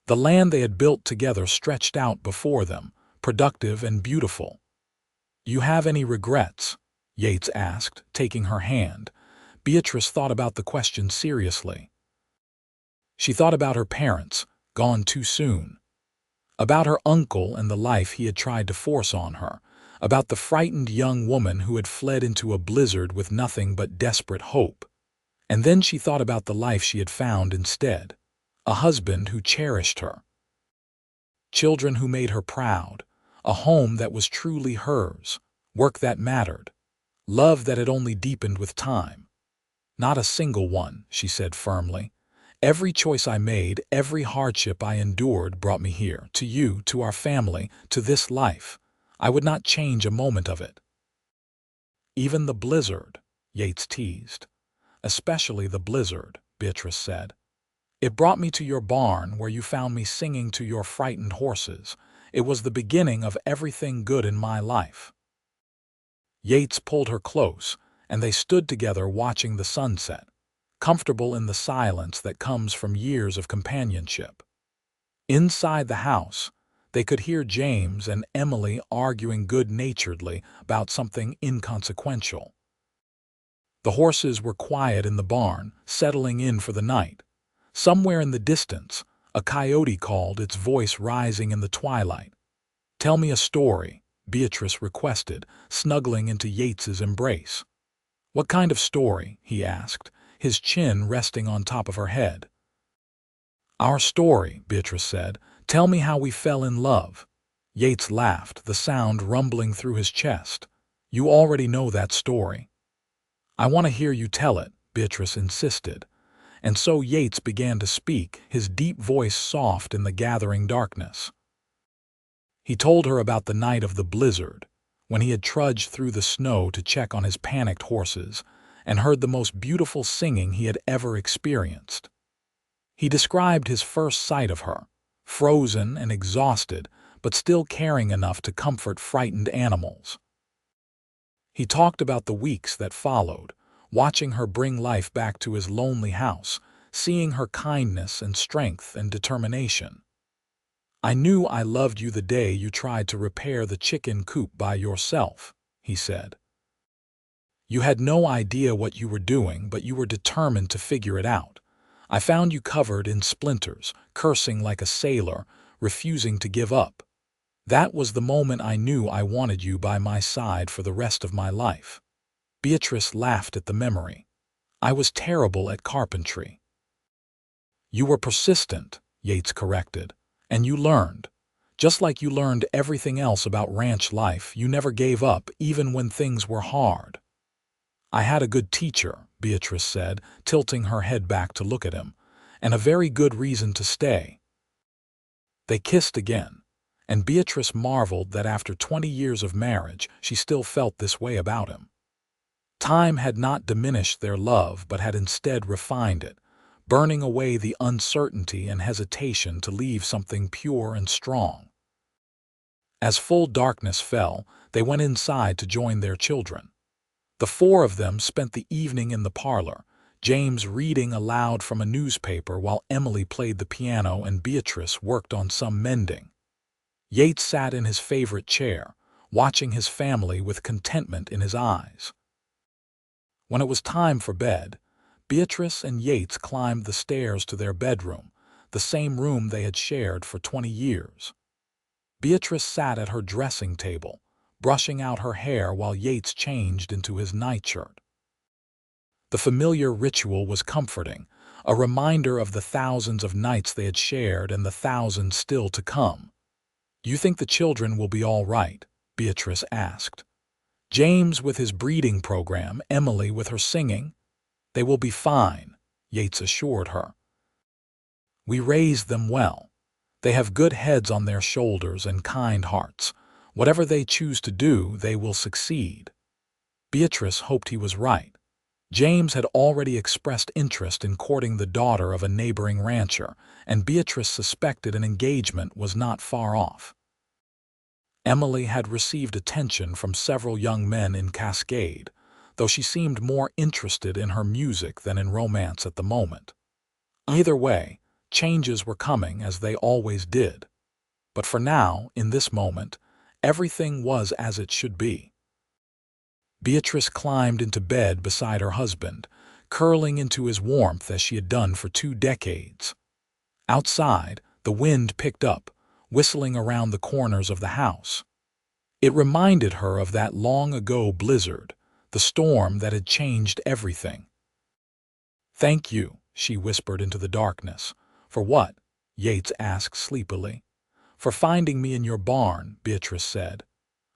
The land they had built together stretched out before them, productive and beautiful. "You have any regrets?" Yates asked, taking her hand. Beatrice thought about the question seriously. She thought about her parents, gone too soon. About her uncle and the life he had tried to force on her. About the frightened young woman who had fled into a blizzard with nothing but desperate hope. And then she thought about the life she had found instead. A husband who cherished her. Children who made her proud. A home that was truly hers. Work that mattered. Love that had only deepened with time. "Not a single one," she said firmly. "Every choice I made, every hardship I endured brought me here, to you, to our family, to this life. I would not change a moment of it." "Even the blizzard," Yates teased. "Especially the blizzard," Beatrice said. "It brought me to your barn where you found me singing to your frightened horses. It was the beginning of everything good in my life." Yates pulled her close, and they stood together watching the sunset, comfortable in the silence that comes from years of companionship. Inside the house, they could hear James and Emily arguing good-naturedly about something inconsequential. The horses were quiet in the barn, settling in for the night. Somewhere in the distance, a coyote called, its voice rising in the twilight. "Tell me a story," Beatrice requested, snuggling into Yates's embrace. "What kind of story?" he asked, his chin resting on top of her head. "Our story," Beatrice said. "Tell me how we fell in love." Yates laughed, the sound rumbling through his chest. "You already know that story." "I want to hear you tell it," Beatrice insisted. And so Yates began to speak, his deep voice soft in the gathering darkness. He told her about the night of the blizzard, when he had trudged through the snow to check on his panicked horses, and heard the most beautiful singing he had ever experienced. He described his first sight of her, frozen and exhausted, but still caring enough to comfort frightened animals. He talked about the weeks that followed, watching her bring life back to his lonely house, seeing her kindness and strength and determination. "I knew I loved you the day you tried to repair the chicken coop by yourself," he said. "You had no idea what you were doing, but you were determined to figure it out. I found you covered in splinters, cursing like a sailor, refusing to give up. That was the moment I knew I wanted you by my side for the rest of my life." Beatrice laughed at the memory. "I was terrible at carpentry." "You were persistent," Yates corrected, "and you learned. Just like you learned everything else about ranch life, you never gave up even when things were hard." "I had a good teacher," Beatrice said, tilting her head back to look at him, "and a very good reason to stay." They kissed again, and Beatrice marveled that after 20 years of marriage, she still felt this way about him. Time had not diminished their love, but had instead refined it, burning away the uncertainty and hesitation to leave something pure and strong. As full darkness fell, they went inside to join their children. The four of them spent the evening in the parlor, James reading aloud from a newspaper while Emily played the piano and Beatrice worked on some mending. Yates sat in his favorite chair, watching his family with contentment in his eyes. When it was time for bed, Beatrice and Yates climbed the stairs to their bedroom, the same room they had shared for 20 years. Beatrice sat at her dressing table, brushing out her hair while Yates changed into his nightshirt. The familiar ritual was comforting, a reminder of the thousands of nights they had shared and the thousands still to come. "You think the children will be all right?" Beatrice asked. "James with his breeding program, Emily with her singing? They will be fine," Yates assured her. "We raised them well. They have good heads on their shoulders and kind hearts. Whatever they choose to do, they will succeed." Beatrice hoped he was right. James had already expressed interest in courting the daughter of a neighboring rancher, and Beatrice suspected an engagement was not far off. Emily had received attention from several young men in Cascade, though she seemed more interested in her music than in romance at the moment. Either way, changes were coming as they always did. But for now, in this moment, everything was as it should be. Beatrice climbed into bed beside her husband, curling into his warmth as she had done for 2 decades. Outside, the wind picked up, whistling around the corners of the house. It reminded her of that long-ago blizzard, the storm that had changed everything. "Thank you," she whispered into the darkness. "For what?" Yates asked sleepily. "For finding me in your barn," Beatrice said.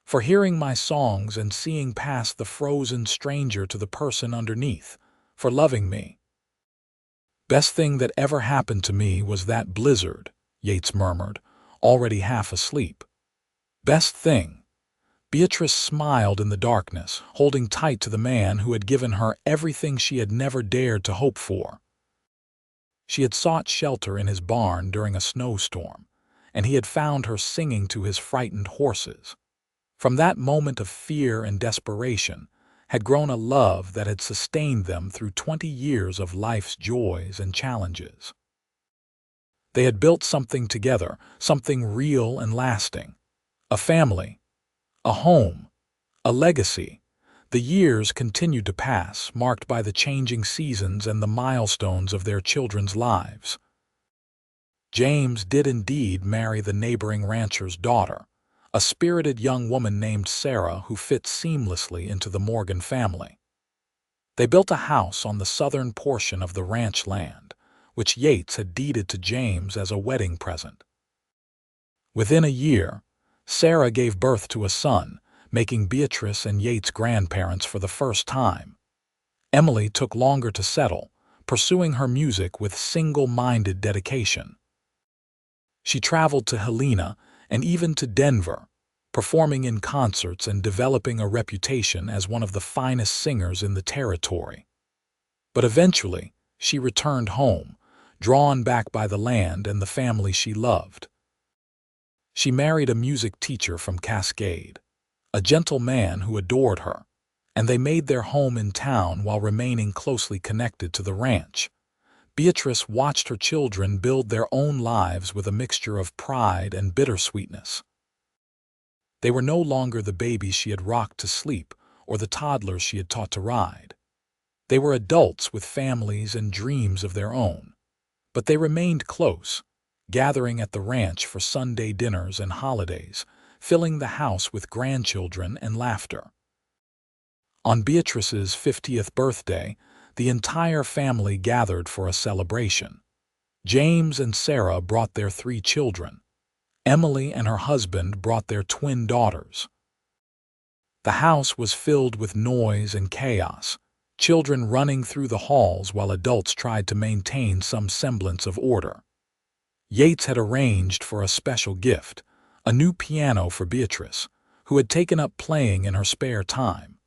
"For hearing my songs and seeing past the frozen stranger to the person underneath. For loving me." "Best thing that ever happened to me was that blizzard," Yates murmured, already half asleep. "Best thing." Beatrice smiled in the darkness, holding tight to the man who had given her everything she had never dared to hope for. She had sought shelter in his barn during a snowstorm, and he had found her singing to his frightened horses. From that moment of fear and desperation had grown a love that had sustained them through 20 years of life's joys and challenges. They had built something together, something real and lasting. A family, a home, a legacy. The years continued to pass, marked by the changing seasons and the milestones of their children's lives. James did indeed marry the neighboring rancher's daughter, a spirited young woman named Sarah who fit seamlessly into the Morgan family. They built a house on the southern portion of the ranch land, which Yates had deeded to James as a wedding present. Within a year, Sarah gave birth to a son, making Beatrice and Yates grandparents for the first time. Emily took longer to settle, pursuing her music with single-minded dedication. She traveled to Helena and even to Denver, performing in concerts and developing a reputation as one of the finest singers in the territory. But eventually, she returned home, drawn back by the land and the family she loved. She married a music teacher from Cascade, a gentle man who adored her, and they made their home in town while remaining closely connected to the ranch. Beatrice watched her children build their own lives with a mixture of pride and bittersweetness. They were no longer the babies she had rocked to sleep or the toddlers she had taught to ride. They were adults with families and dreams of their own. But they remained close, gathering at the ranch for Sunday dinners and holidays, filling the house with grandchildren and laughter. On Beatrice's 50th birthday, the entire family gathered for a celebration. James and Sarah brought their 3 children. Emily and her husband brought their twin daughters. The house was filled with noise and chaos, children running through the halls while adults tried to maintain some semblance of order. Yates had arranged for a special gift, a new piano for Beatrice, who had taken up playing in her spare time.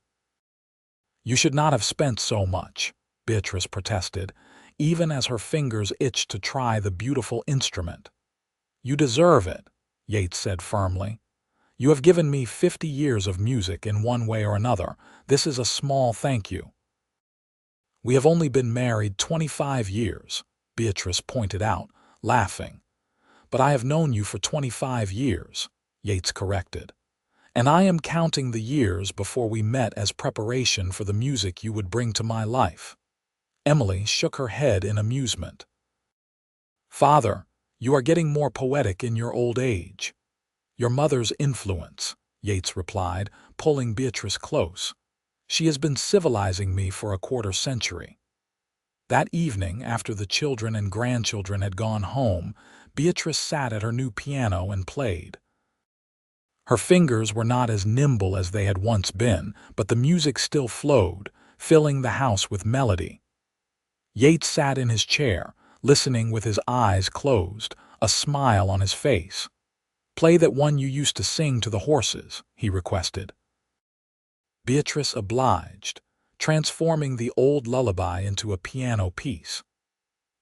"You should not have spent so much," Beatrice protested, even as her fingers itched to try the beautiful instrument. "You deserve it," Yates said firmly. "You have given me 50 years of music in one way or another. This is a small thank you." "We have only been married 25 years, Beatrice pointed out, laughing. "But I have known you for 25 years, Yates corrected. And I am counting the years before we met as preparation for the music you would bring to my life." Emily shook her head in amusement. "Father, you are getting more poetic in your old age." "Your mother's influence," Yates replied, pulling Beatrice close. "She has been civilizing me for a quarter-century." That evening, after the children and grandchildren had gone home, Beatrice sat at her new piano and played. Her fingers were not as nimble as they had once been, but the music still flowed, filling the house with melody. Yates sat in his chair, listening with his eyes closed, a smile on his face. "Play that one you used to sing to the horses," he requested. Beatrice obliged, transforming the old lullaby into a piano piece.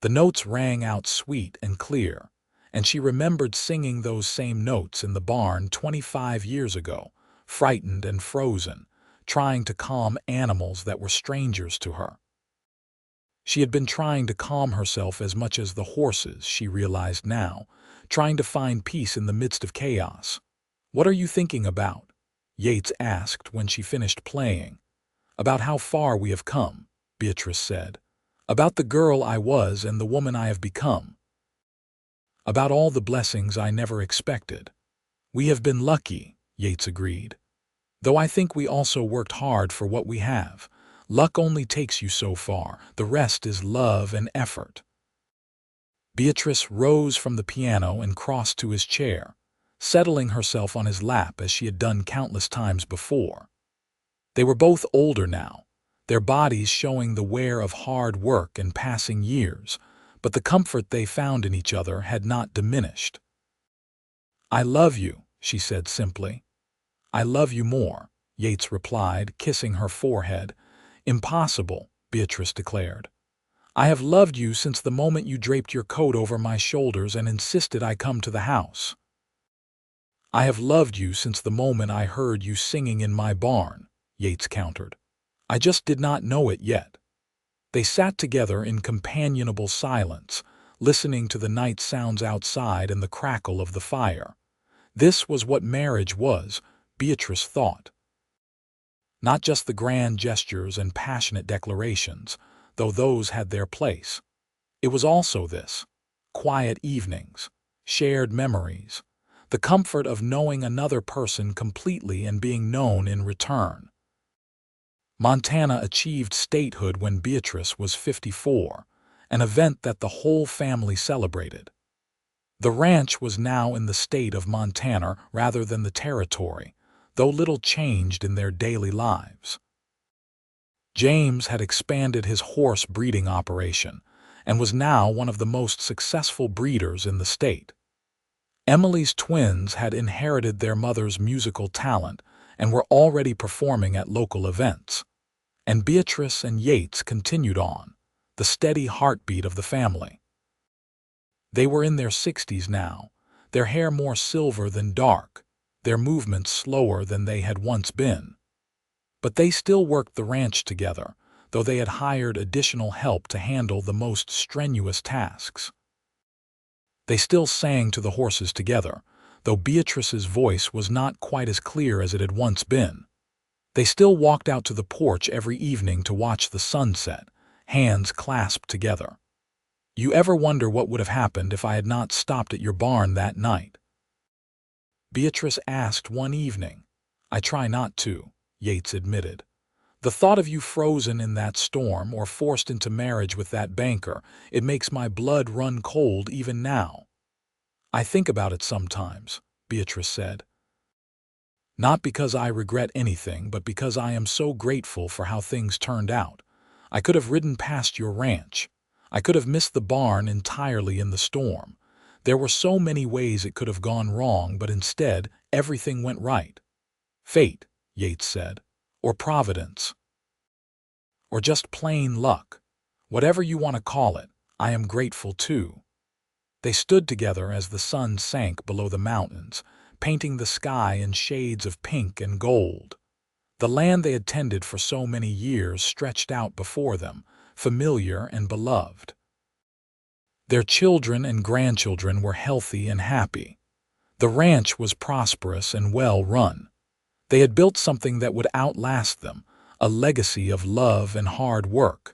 The notes rang out sweet and clear, and she remembered singing those same notes in the barn 25 years ago, frightened and frozen, trying to calm animals that were strangers to her. She had been trying to calm herself as much as the horses, she realized now, trying to find peace in the midst of chaos. "What are you thinking about?" Yates asked when she finished playing. "About how far we have come," Beatrice said. "About the girl I was and the woman I have become. About all the blessings I never expected." "We have been lucky," Yates agreed. "Though I think we also worked hard for what we have. Luck only takes you so far. The rest is love and effort." Beatrice rose from the piano and crossed to his chair, settling herself on his lap as she had done countless times before. They were both older now, their bodies showing the wear of hard work and passing years, but the comfort they found in each other had not diminished. "I love you," she said simply. "I love you more," Yates replied, kissing her forehead. "Impossible," Beatrice declared. "I have loved you since the moment you draped your coat over my shoulders and insisted I come to the house. I have loved you since the moment I heard you singing in my barn," Yates countered. "I just did not know it yet." They sat together in companionable silence, listening to the night sounds outside and the crackle of the fire. This was what marriage was, Beatrice thought. Not just the grand gestures and passionate declarations, though those had their place. It was also this: quiet evenings, shared memories, the comfort of knowing another person completely and being known in return. Montana achieved statehood when Beatrice was 54, an event that the whole family celebrated. The ranch was now in the state of Montana rather than the territory, though little changed in their daily lives. James had expanded his horse breeding operation and was now one of the most successful breeders in the state. Emily's twins had inherited their mother's musical talent and were already performing at local events. And Beatrice and Yates continued on, the steady heartbeat of the family. They were in their 60s now, their hair more silver than dark, their movements slower than they had once been. But they still worked the ranch together, though they had hired additional help to handle the most strenuous tasks. They still sang to the horses together, though Beatrice's voice was not quite as clear as it had once been. They still walked out to the porch every evening to watch the sunset, hands clasped together. "You ever wonder what would have happened if I had not stopped at your barn that night?" Beatrice asked one evening. "I try not to," Yates admitted. "The thought of you frozen in that storm or forced into marriage with that banker, it makes my blood run cold even now." "I think about it sometimes," Beatrice said. "Not because I regret anything, but because I am so grateful for how things turned out. I could have ridden past your ranch. I could have missed the barn entirely in the storm. There were so many ways it could have gone wrong, but instead, everything went right. Fate," Yates said, "or providence, or just plain luck. Whatever you want to call it, I am grateful too." They stood together as the sun sank below the mountains, painting the sky in shades of pink and gold. The land they had tended for so many years stretched out before them, familiar and beloved. Their children and grandchildren were healthy and happy. The ranch was prosperous and well run. They had built something that would outlast them, a legacy of love and hard work.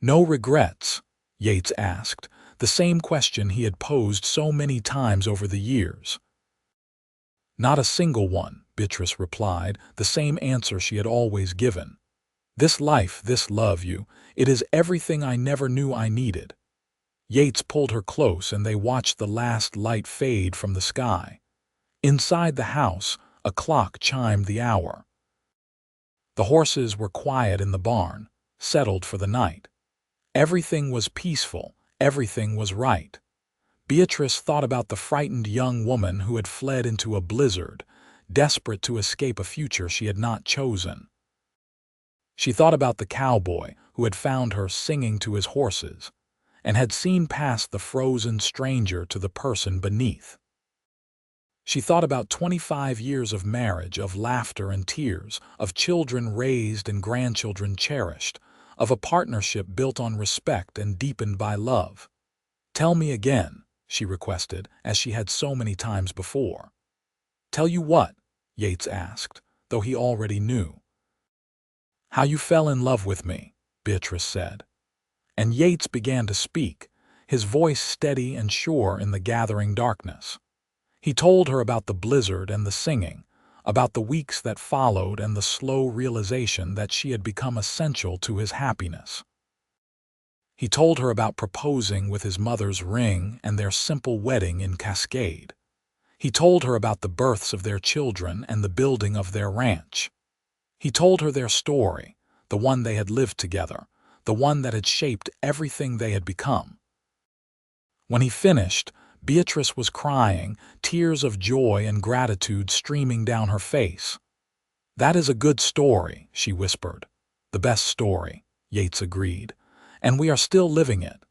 "No regrets?" Yates asked, the same question he had posed so many times over the years. "Not a single one," Beatrice replied, the same answer she had always given. "This life, this love it is everything I never knew I needed." Yates pulled her close and they watched the last light fade from the sky. Inside the house, a clock chimed the hour. The horses were quiet in the barn, settled for the night. Everything was peaceful, everything was right. Beatrice thought about the frightened young woman who had fled into a blizzard, desperate to escape a future she had not chosen. She thought about the cowboy who had found her singing to his horses, and had seen past the frozen stranger to the person beneath. She thought about 25 years of marriage, of laughter and tears, of children raised and grandchildren cherished, of a partnership built on respect and deepened by love. "Tell me again," she requested, as she had so many times before. "Tell you what?" Yates asked, though he already knew. "How you fell in love with me," Beatrice said. And Yates began to speak, his voice steady and sure in the gathering darkness. He told her about the blizzard and the singing, about the weeks that followed and the slow realization that she had become essential to his happiness. He told her about proposing with his mother's ring and their simple wedding in Cascade. He told her about the births of their children and the building of their ranch. He told her their story, the one they had lived together, the one that had shaped everything they had become. When he finished, Beatrice was crying, tears of joy and gratitude streaming down her face. "That is a good story," she whispered. "The best story," Yates agreed, "and we are still living it."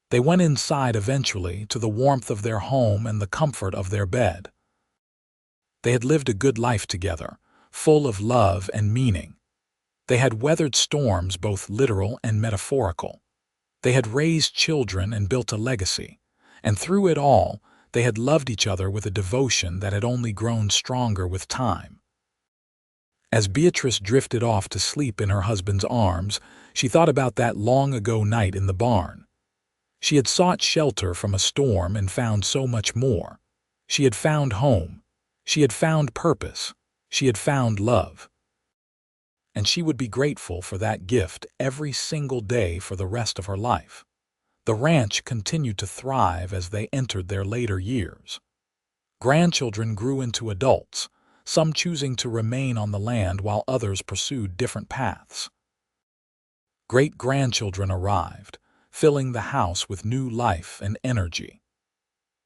They went inside eventually, to the warmth of their home and the comfort of their bed. They had lived a good life together, full of love and meaning. They had weathered storms, both literal and metaphorical. They had raised children and built a legacy, and through it all, they had loved each other with a devotion that had only grown stronger with time. As Beatrice drifted off to sleep in her husband's arms, she thought about that long-ago night in the barn. She had sought shelter from a storm and found so much more. She had found home. She had found purpose. She had found love. And she would be grateful for that gift every single day for the rest of her life. The ranch continued to thrive as they entered their later years. Grandchildren grew into adults, some choosing to remain on the land while others pursued different paths. Great-grandchildren arrived, filling the house with new life and energy.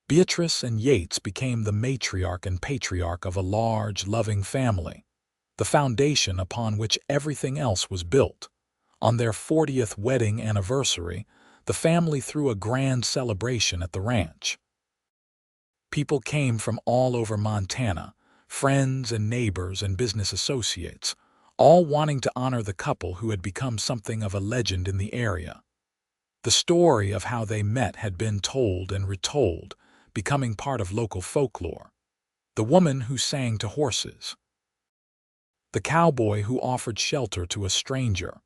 Beatrice and Yates became the matriarch and patriarch of a large, loving family, the foundation upon which everything else was built. On their 40th wedding anniversary, the family threw a grand celebration at the ranch. People came from all over Montana, friends and neighbors and business associates, all wanting to honor the couple who had become something of a legend in the area. The story of how they met had been told and retold, becoming part of local folklore. The woman who sang to horses. The cowboy who offered shelter to a stranger.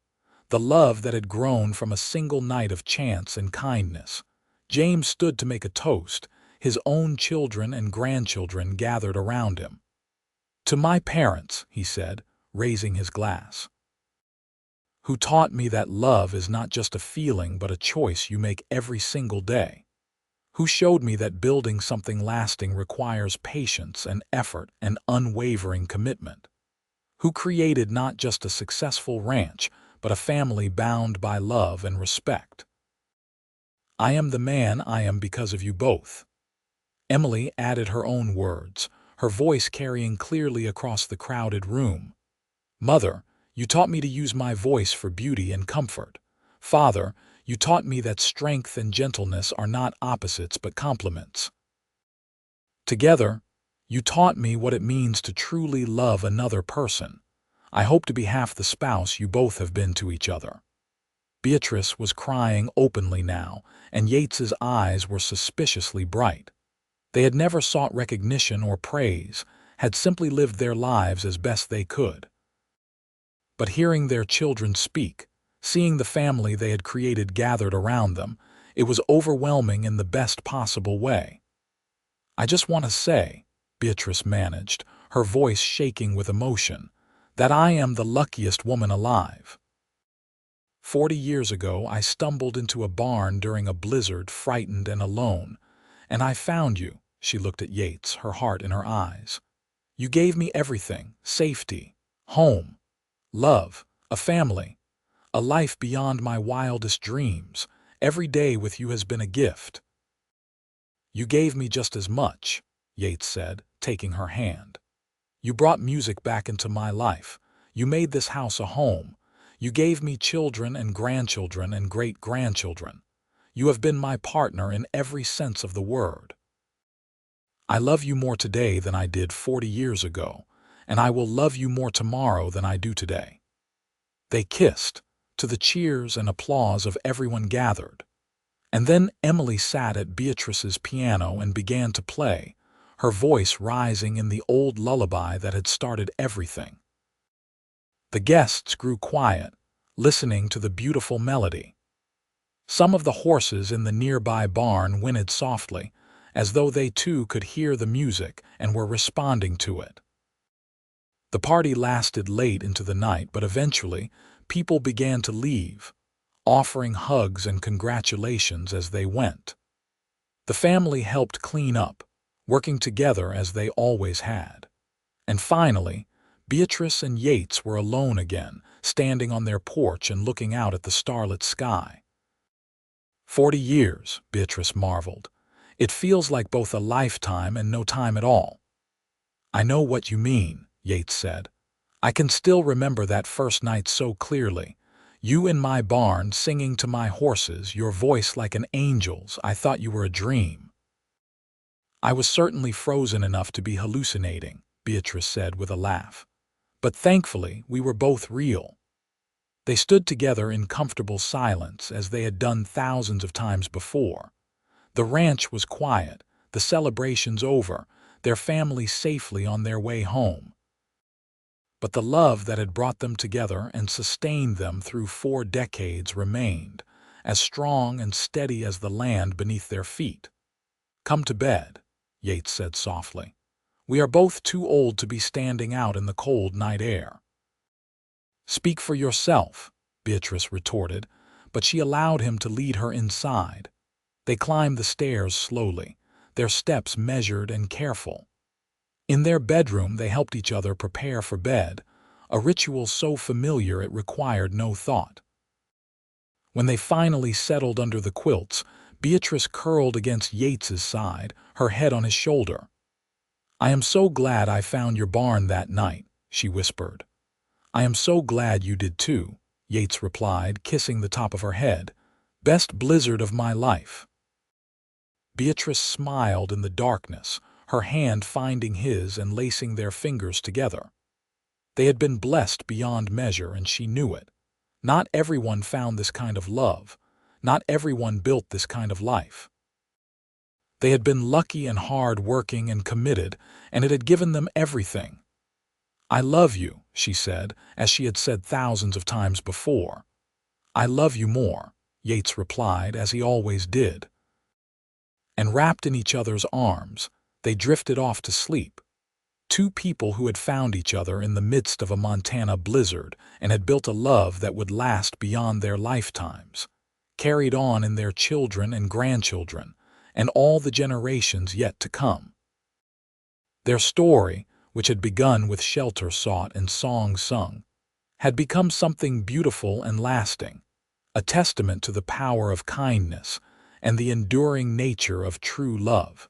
The love that had grown from a single night of chance and kindness. James stood to make a toast, his own children and grandchildren gathered around him. "To my parents," he said, raising his glass, "who taught me that love is not just a feeling but a choice you make every single day. Who showed me that building something lasting requires patience and effort and unwavering commitment. Who created not just a successful ranch, but a family bound by love and respect. I am the man I am because of you both." Emily added her own words, her voice carrying clearly across the crowded room. "Mother, you taught me to use my voice for beauty and comfort. Father, you taught me that strength and gentleness are not opposites but complements. Together, you taught me what it means to truly love another person. I hope to be half the spouse you both have been to each other." Beatrice was crying openly now, and Yates's eyes were suspiciously bright. They had never sought recognition or praise, had simply lived their lives as best they could. But hearing their children speak, seeing the family they had created gathered around them, it was overwhelming in the best possible way. "I just want to say," Beatrice managed, her voice shaking with emotion, "that I am the luckiest woman alive. 40 years ago, I stumbled into a barn during a blizzard, frightened and alone, and I found you." She looked at Yates, her heart in her eyes. "You gave me everything: safety, home, love, a family, a life beyond my wildest dreams. Every day with you has been a gift." "You gave me just as much," Yates said, taking her hand. "You brought music back into my life. You made this house a home. You gave me children and grandchildren and great-grandchildren. You have been my partner in every sense of the word. I love you more today than I did 40 years ago, and I will love you more tomorrow than I do today." They kissed, to the cheers and applause of everyone gathered. And then Emily sat at Beatrice's piano and began to play, her voice rising in the old lullaby that had started everything. The guests grew quiet, listening to the beautiful melody. Some of the horses in the nearby barn whinnied softly, as though they too could hear the music and were responding to it. The party lasted late into the night, but eventually people began to leave, offering hugs and congratulations as they went. The family helped clean up, working together as they always had. And finally, Beatrice and Yates were alone again, standing on their porch and looking out at the starlit sky. 40 years, Beatrice marveled. "It feels like both a lifetime and no time at all." "I know what you mean," Yates said. "I can still remember that first night so clearly. You in my barn singing to my horses, your voice like an angel's. I thought you were a dream." "I was certainly frozen enough to be hallucinating," Beatrice said with a laugh. "But thankfully, we were both real." They stood together in comfortable silence as they had done thousands of times before. The ranch was quiet, the celebrations over, their family safely on their way home. But the love that had brought them together and sustained them through 4 decades remained, as strong and steady as the land beneath their feet. "Come to bed," Yates said softly. "We are both too old to be standing out in the cold night air." "Speak for yourself," Beatrice retorted, but she allowed him to lead her inside. They climbed the stairs slowly, their steps measured and careful. In their bedroom, they helped each other prepare for bed, a ritual so familiar it required no thought. When they finally settled under the quilts, Beatrice curled against Yates's side, her head on his shoulder. "I am so glad I found your barn that night," she whispered. "I am so glad you did too," Yates replied, kissing the top of her head. "Best blizzard of my life." Beatrice smiled in the darkness, her hand finding his and lacing their fingers together. They had been blessed beyond measure, and she knew it. Not everyone found this kind of love. Not everyone built this kind of life. They had been lucky and hard-working and committed, and it had given them everything. "I love you," she said, as she had said thousands of times before. "I love you more," Yates replied, as he always did. And wrapped in each other's arms, they drifted off to sleep. 2 people who had found each other in the midst of a Montana blizzard and had built a love that would last beyond their lifetimes, carried on in their children and grandchildren, and all the generations yet to come. Their story, which had begun with shelter sought and song sung, had become something beautiful and lasting, a testament to the power of kindness and the enduring nature of true love.